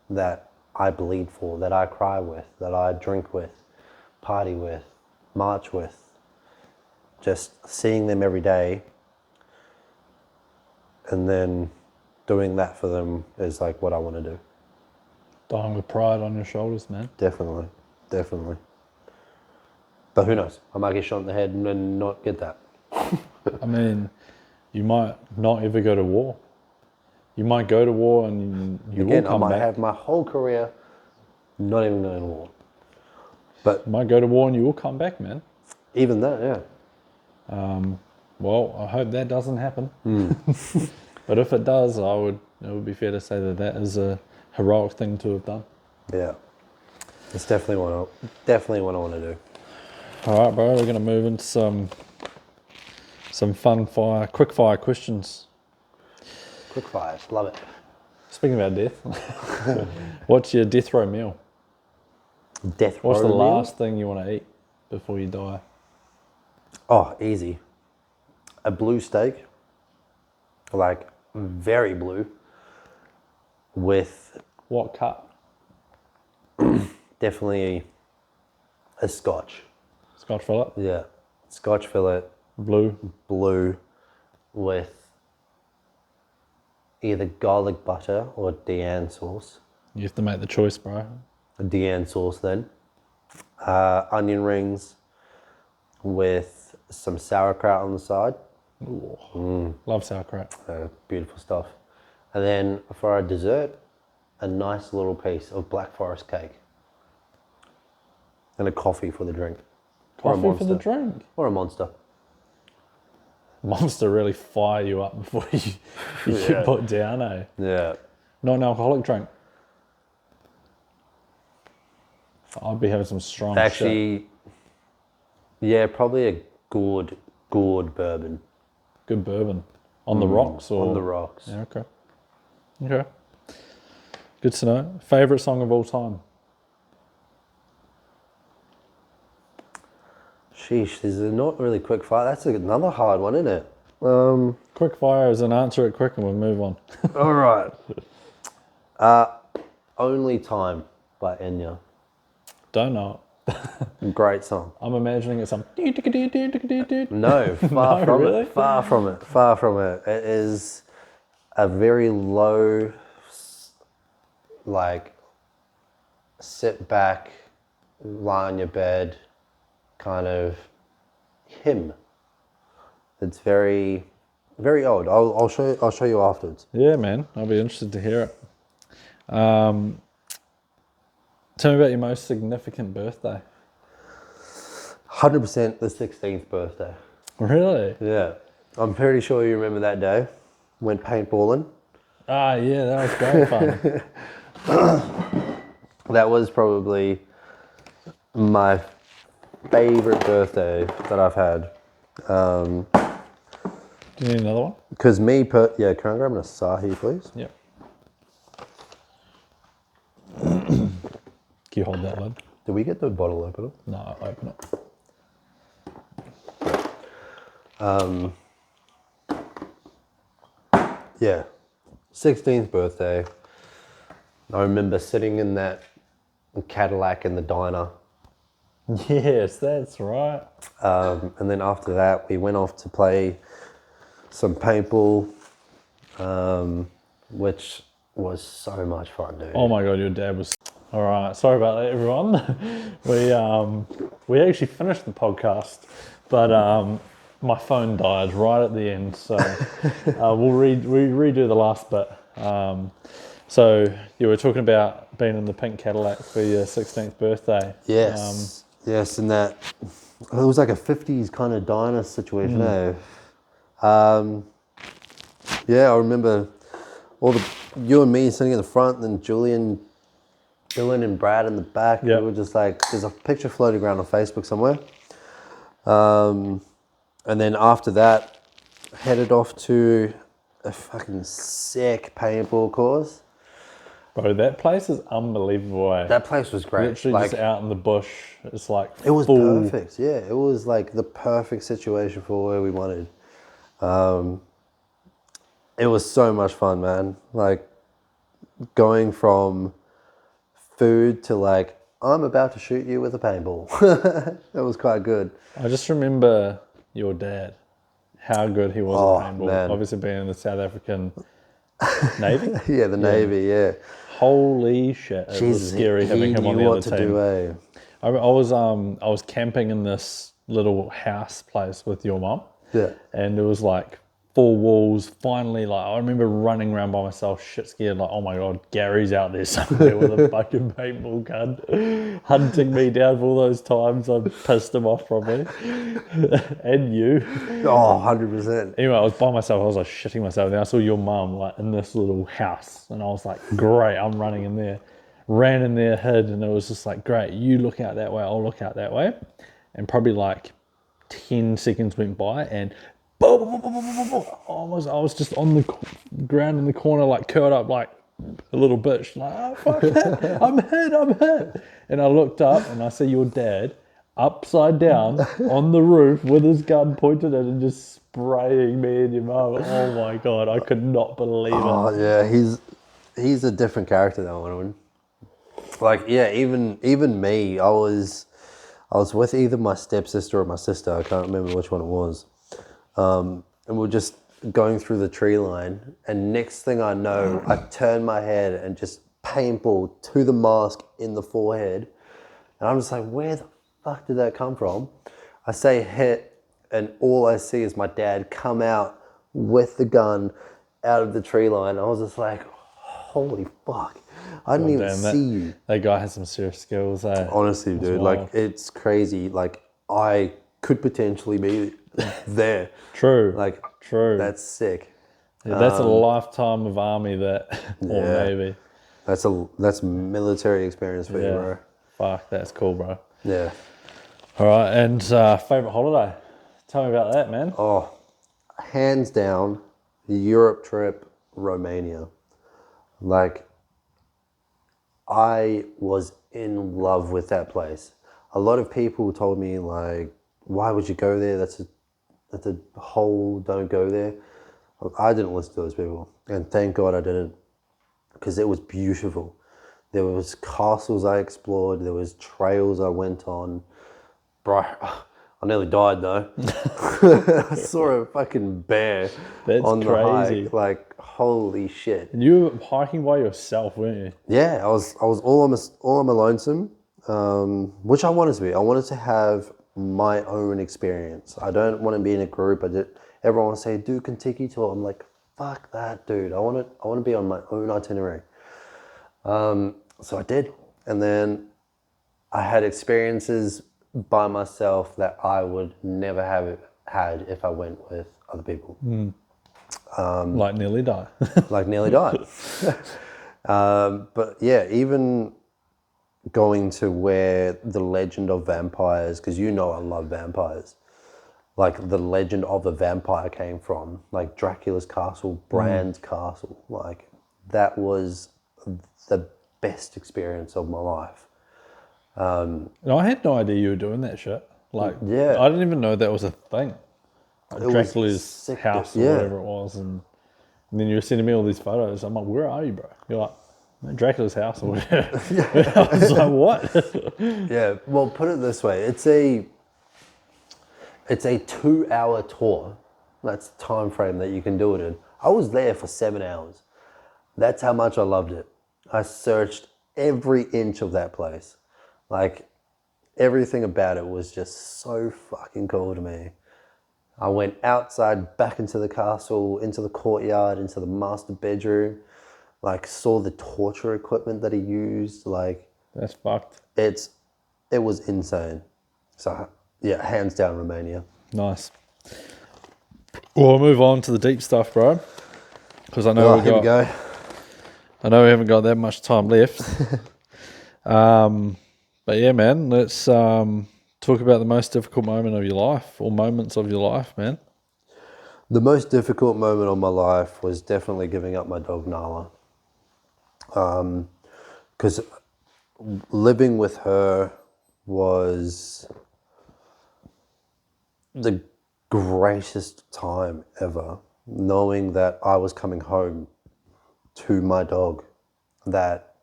that I bleed for, that I cry with, that I drink with, party with, march with. Just seeing them every day and then doing that for them is like what I want to do. Dying with pride on your shoulders, man. Definitely. But who knows? I might get shot in the head and not get that. I mean, you might not ever go to war. You might go to war and you Again, will I come might back. have my whole career not even going to war. But You might go to war and you will come back, man. even that, yeah. Well, I hope that doesn't happen. But if it does, it would be fair to say that is a heroic thing to have done. Yeah. It's definitely what I want to do. All right, bro. We're gonna move into some quick fire questions. Quick fires, love it. Speaking about death, what's your death row meal? Death row What's the meal? last thing you want to eat before you die? Oh, easy. A blue steak, like very blue, with What cut? definitely a Scotch. Scotch fillet? Yeah, Scotch fillet, Blue? blue, with either garlic butter or Diane sauce. You have to make the choice, bro. A Diane sauce then. Onion rings with some sauerkraut on the side. Ooh. Love sauerkraut. Beautiful stuff. And then for our dessert, a nice little piece of Black Forest cake. And a coffee for the drink. Or a Coffee for the Monster. drink. Or a Monster. Monster really fire you up before you get put down, eh? Yeah. Not an alcoholic drink. I'd be having some strong shit. Actually, yeah, probably a gourd bourbon. Good bourbon. On the rocks or? On the rocks. Yeah, okay. Okay. Good to know. Favourite song of all time? Sheesh, this is not really quick fire. That's another hard one, isn't it? Quick fire is an answer it quick and we'll move on. All right. Only Time by Enya. Don't know it. Great song. I'm imagining it's some... No, far No, from really? it. Far from it. Far from it. It is a very low, like, sit back, lie on your bed, kind of hymn. It's very, very old. I'll show you afterwards. Yeah, man. I'll be interested to hear it. Tell me about your most significant birthday. 100% the 16th birthday. Really? Yeah. I'm pretty sure you remember that day. Went paintballing. Ah, yeah, that was great fun. That was probably my favorite birthday that I've had. Do you need another one? Because can I grab an Asahi, please? Yep. Can you hold that lid? Did we get the bottle opener? No, open it. Yeah. 16th birthday. I remember sitting in that Cadillac in the diner. Yes, that's right. And then after that, we went off to play some paintball, which was so much fun, dude. Oh my God, your dad was... All right, sorry about that, everyone. We actually finished the podcast, but my phone died right at the end, so we'll redo the last bit. So you were talking about being in the pink Cadillac for your 16th birthday. Yes, yes, and that it was like a 50s kind of diner situation. Eh? Yeah, I remember you and me sitting in the front, and then Julian, Dylan, and Brad in the back. Yep. We were just like, there's a picture floating around on Facebook somewhere. And then after that, headed off to a fucking sick paintball course. Bro, that place is unbelievable. Eh? That place was great. Literally just out in the bush. It's like It was full... perfect. Yeah, it was like the perfect situation for where we wanted. It was so much fun, man. Like going from food to like, I'm about to shoot you with a paintball. That was quite good. I just remember your dad, how good he was at paintball. Man. Obviously being in the South African Navy. Yeah, the Navy, yeah. Holy shit, it was scary having him on the other team. I was camping in this little house place with your mum. Yeah. And it was like four walls. Finally, like I remember running around by myself, shit scared, like, oh my god, Gary's out there somewhere with a fucking paintball gun, hunting me down for all those times I pissed him off probably, and you. Oh, 100%. Anyway, I was by myself. I was like shitting myself. And then I saw your mum like in this little house, and I was like, great, I'm running in there. Ran in there, hid, and it was just like, great, you look out that way, I'll look out that way. And probably like 10 seconds went by, and boom, boom, boom, boom, boom, boom, boom. I was just on the ground in the corner, like curled up like a little bitch, like, oh, fuck that, I'm hit. And I looked up and I see your dad upside down on the roof with his gun pointed at it and just spraying me and your mum. Oh my God, I could not believe it. Oh yeah, he's a different character, that one. Like, yeah, even me, I was with either my stepsister or my sister. I can't remember which one it was. And we're just going through the tree line, and next thing I know, I turn my head and just paintball to the mask in the forehead. And I'm just like, where the fuck did that come from? I say hit, and all I see is my dad come out with the gun out of the tree line. I was just like, holy fuck. I didn't even see you. That guy has some serious skills, eh? Honestly, dude, wild. like, it's crazy. Like, I could potentially be there. True. Like, true. That's sick. Yeah, that's a lifetime of army or Yeah. Navy. That's military experience for you, bro. Fuck, that's cool, bro. Yeah. All right, and favorite holiday? Tell me about that, man. Oh, hands down, the Europe trip, Romania. Like, I was in love with that place. A lot of people told me, like, why would you go there? That's a hole, don't go there. I didn't listen to those people, and thank God I didn't, because it was beautiful. There was castles I explored, there was trails I went on. Bro, I nearly died though. I saw a fucking bear on the hike. Like, holy shit. And you were hiking by yourself, weren't you? Yeah, I was all on my lonesome, which I wanted to be. I wanted to have my own experience. I don't want to be in a group. Everyone wants to say, do Kentucky tour. I'm like, fuck that, dude. I want to be on my own itinerary. So I did. And then I had experiences by myself that I would never have had if I went with other people. Like nearly die. Like nearly died. But yeah, even going to where the legend of vampires, because you know I love vampires, like the legend of a vampire came from, like Dracula's castle, Bran's castle, like that was the best experience of my life. And I had no idea you were doing that shit. Like, Yeah. I didn't even know that was a thing. Like, It was Dracula's sick, house or yeah. whatever it was. And then you were sending me all these photos. I'm like, where are you, bro? You're like, Dracula's house or whatever. I was like, what? Yeah, well, put it this way. It's a 2-hour tour. That's the time frame that you can do it in. I was there for 7 hours. That's how much I loved it. I searched every inch of that place. Like, everything about it was just so fucking cool to me. I went outside, back into the castle, into the courtyard, into the master bedroom. Like, saw the torture equipment that he used. Like, That's fucked. it was insane. So yeah, hands down Romania. Nice. Well, we'll move on to the deep stuff, bro. Because I know Here we go. I know we haven't got that much time left. But yeah, man, let's talk about the most difficult moment of your life, or moments of your life, man. The most difficult moment of my life was definitely giving up my dog Nala. Because living with her was the greatest time ever, knowing that I was coming home to my dog that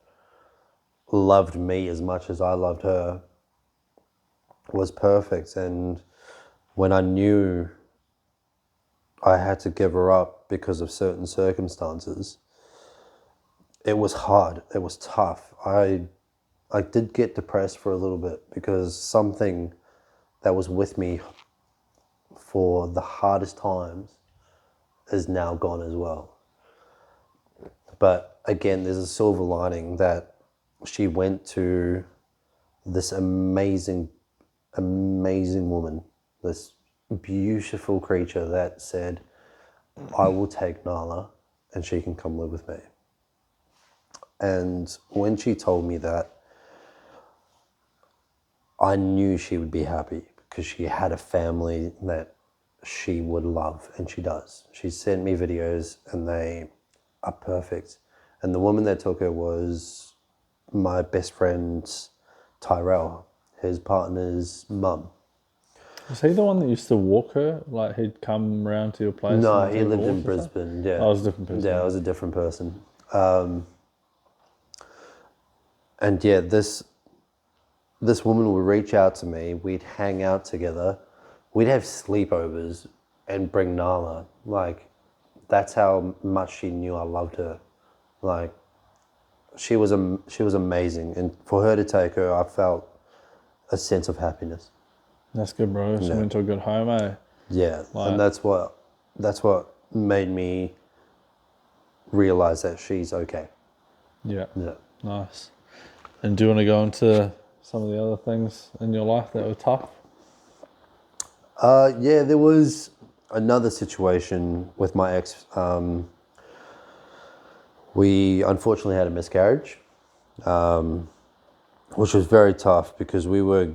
loved me as much as I loved her was perfect. And when I knew I had to give her up because of certain circumstances, it was hard, it was tough. I did get depressed for a little bit, because something that was with me for the hardest times is now gone as well. But again, there's a silver lining that she went to this amazing woman, this beautiful creature that said, I will take Nala and she can come live with me. And when she told me that, I knew she would be happy because she had a family that she would love, and she does. She sent me videos and they are perfect. And the woman that took her was my best friend's Tyrell, his partner's mum. Was he the one that used to walk her? Like he'd come round to your place? No, and he take lived in walks and stuff? Brisbane. Yeah, Oh, it was a different person. Yeah, it was a different person. And yeah, this woman would reach out to me. We'd hang out together. We'd have sleepovers and bring Nala. Like, that's how much she knew I loved her. Like, she was amazing, and for her to take her, I felt a sense of happiness. That's good, bro. She went to a good home, eh? Yeah, Like, and that's what made me realize that she's okay. Yeah. Yeah. Nice. And do you want to go into some of the other things in your life that were tough? Yeah, there was another situation with my ex. We unfortunately had a miscarriage, which was very tough because we were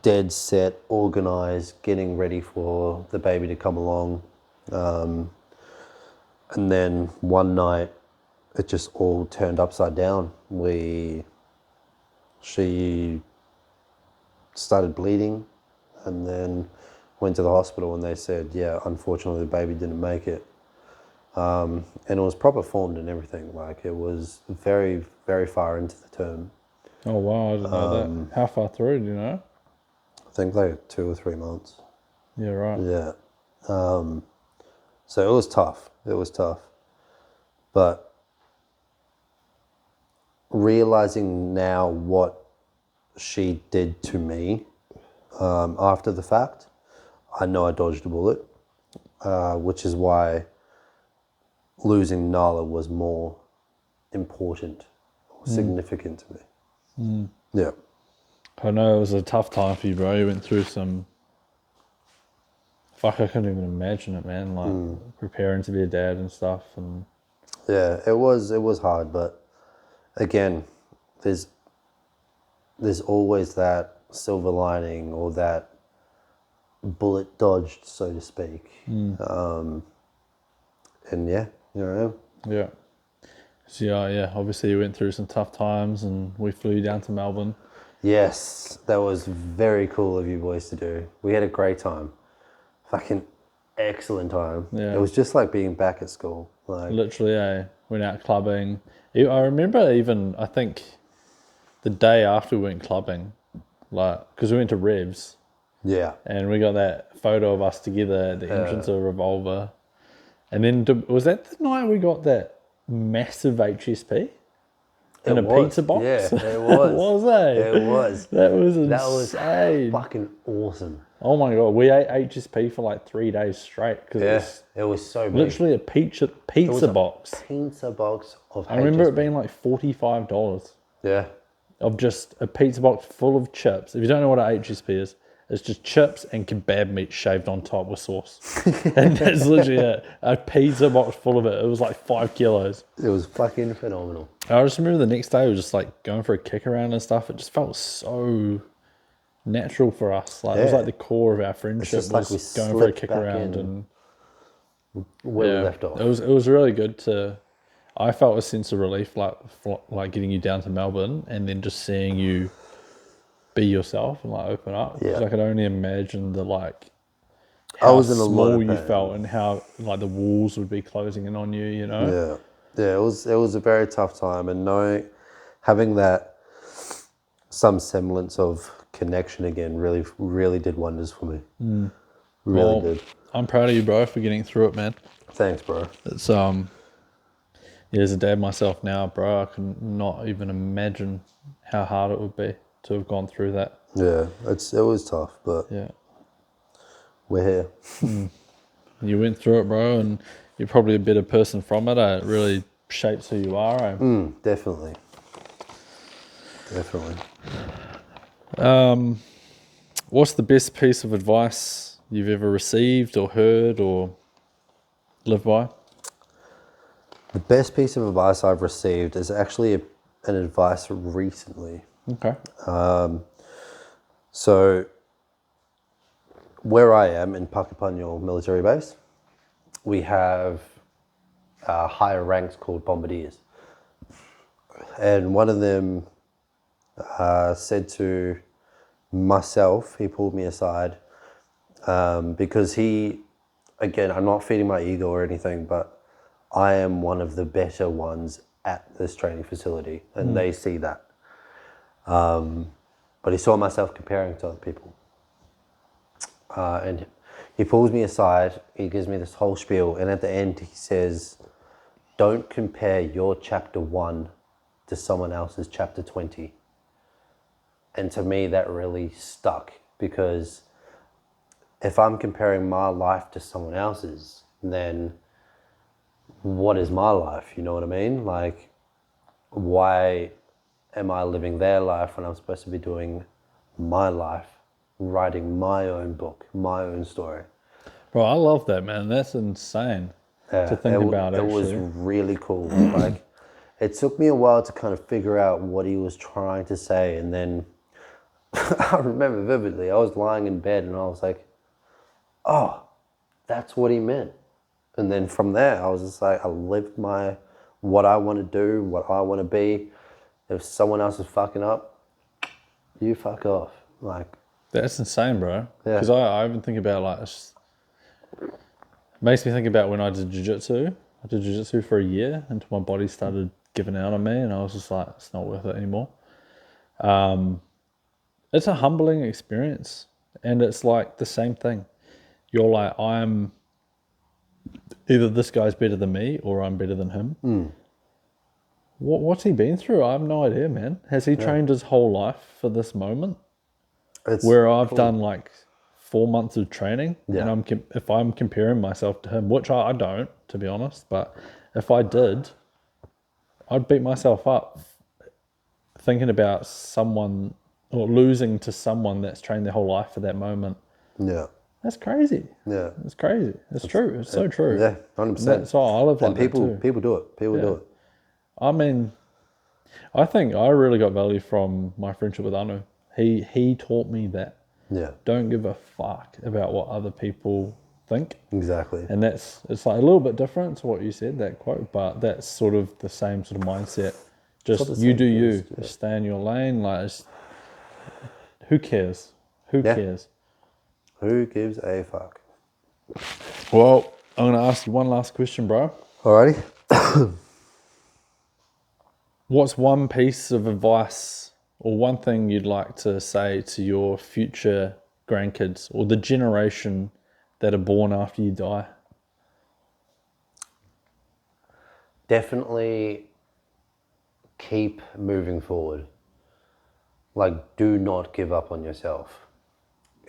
dead set, organized, getting ready for the baby to come along. And then one night, it just all turned upside down. She started bleeding and then went to the hospital and they said, yeah, unfortunately the baby didn't make it. And it was proper formed and everything. Like, it was very, very far into the term. Oh, wow. I didn't know that. How far through, do you know? I think like 2 or 3 months. Yeah, right. Yeah. So it was tough. It was tough. But realizing now what she did to me after the fact, I know I dodged a bullet, which is why losing Nala was more important or significant to me. Yeah. I know it was a tough time for you, bro. You went through some... Fuck, I couldn't even imagine it, man. Like, preparing to be a dad and stuff. And Yeah, it was hard, but again, there's always that silver lining or that bullet dodged, so to speak. And yeah, you know. yeah. So, yeah, obviously you went through some tough times and we flew you down to Melbourne. Yes, that was very cool of you boys to do. We had a great time. Fucking excellent time. Yeah. It was just like being back at school. Like, Literally, went out clubbing. I remember even, I think, the day after we went clubbing, like, because we went to Revs yeah. and we got that photo of us together at the entrance of Revolver. And then, was that the night we got that massive HSP? In a pizza box? Yeah, it was. Was it? It was. That was That was insane. fucking awesome. Oh my God, we ate HSP for like 3 days straight. Cause Yeah, it was so big. literally a pizza box. Pizza box of I remember it HSP. being like $45 Yeah. of just a pizza box full of chips. If you don't know what a HSP is, it's just chips and kebab meat shaved on top with sauce. And that's literally it. A pizza box full of it. It was like 5 kilos. It was fucking phenomenal. I just remember the next day, we were just like going for a kick around and stuff. It just felt so natural for us. Like, it was like the core of our friendship, just like was we going for a slipped kick back around. in And where we left off. It was really good to... I felt a sense of relief, like getting you down to Melbourne and then just seeing you be yourself and like open up. Yeah. 'Cause I could only imagine the like I how was in a lot small of you pain. felt and how like the walls would be closing in on you, you know? Yeah, it was a very tough time, and having that some semblance of connection again really did wonders for me. Really Well, did. I'm proud of you, bro, for getting through it, man. Thanks, bro. It's yeah, as a dad myself now, bro, I can not even imagine how hard it would be to have gone through that. Yeah, it was tough, but Yeah. we're here. You went through it, bro, and you're probably a better person from it. It really shapes who you are. Definitely. Definitely. What's the best piece of advice you've ever received or heard or lived by? The best piece of advice I've received is actually an advice recently. Okay. So, where I am in Pakipanyo military base, we have higher ranks called bombardiers. And one of them said to myself, he pulled me aside because again, I'm not feeding my ego or anything, but I am one of the better ones at this training facility, and they see that. But he saw myself comparing to other people. And he pulls me aside, he gives me this whole spiel, and at the end he says, don't compare your chapter 1 to someone else's chapter 20. And to me that really stuck, because if I'm comparing my life to someone else's, then what is my life? You know what I mean? Like, why am I living their life when I'm supposed to be doing my life, writing my own book, my own story? Bro, I love that, man. That's insane to think about, It was actually. really cool. Like, it took me a while to kind of figure out what he was trying to say, and then I remember vividly, I was lying in bed and I was like, oh, that's what he meant. And then from there, I was just like, I lived what I want to do, what I want to be. If someone else is fucking up, you fuck off. Like, That's insane, bro. Yeah. Because I even think about, like, it makes me think about when I did jiu-jitsu. I did jiu-jitsu for a year until my body started giving out on me, and I was just like, it's not worth it anymore. It's a humbling experience, and it's like the same thing. You're like, either this guy's better than me or I'm better than him. What's he been through? I have no idea, man. Has he trained his whole life for this moment? Where I've done like 4 months of training, and if I'm comparing myself to him, which I don't, to be honest, but if I did, I'd beat myself up thinking about someone or losing to someone that's trained their whole life for that moment. Yeah. That's crazy. Yeah. It's crazy. It's true. It's so true. Yeah, 100%. That's why I live like that too. People do it. People do it. I mean, I think I really got value from my friendship with Anu. He taught me that. Yeah. Don't give a fuck about what other people think. Exactly. And it's like a little bit different to what you said, that quote, but that's sort of the same sort of mindset. Just you do you. Just stay in your lane. Like, who cares? Who cares? Who gives a fuck? Well, I'm going to ask you one last question, bro. Alrighty. What's one piece of advice or one thing you'd like to say to your future grandkids or the generation that are born after you die? Definitely keep moving forward. Like, do not give up on yourself.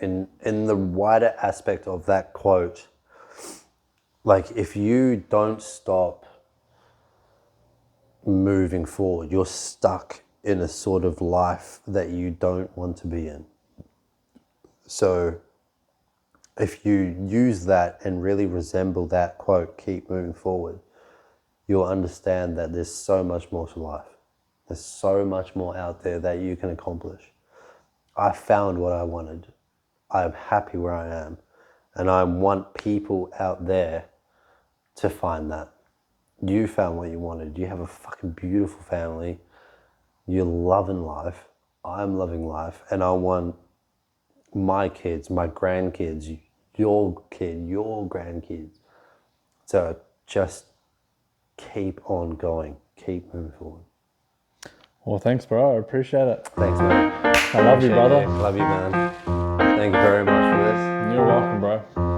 In the wider aspect of that quote, like, if you don't stop moving forward, you're stuck in a sort of life that you don't want to be in. So if you use that and really resemble that quote, keep moving forward, you'll understand that there's so much more to life. There's so much more out there that you can accomplish. I found what I wanted. I'm happy where I am. And I want people out there to find that. You found what you wanted. You have a fucking beautiful family. You're loving life. I'm loving life. And I want my kids, my grandkids, your kid, your grandkids to just keep on going. Keep moving forward. Well, thanks, bro. I appreciate it. Thanks, man. I love you, brother. Love you, man. Thank you very much for this. You're welcome, bro.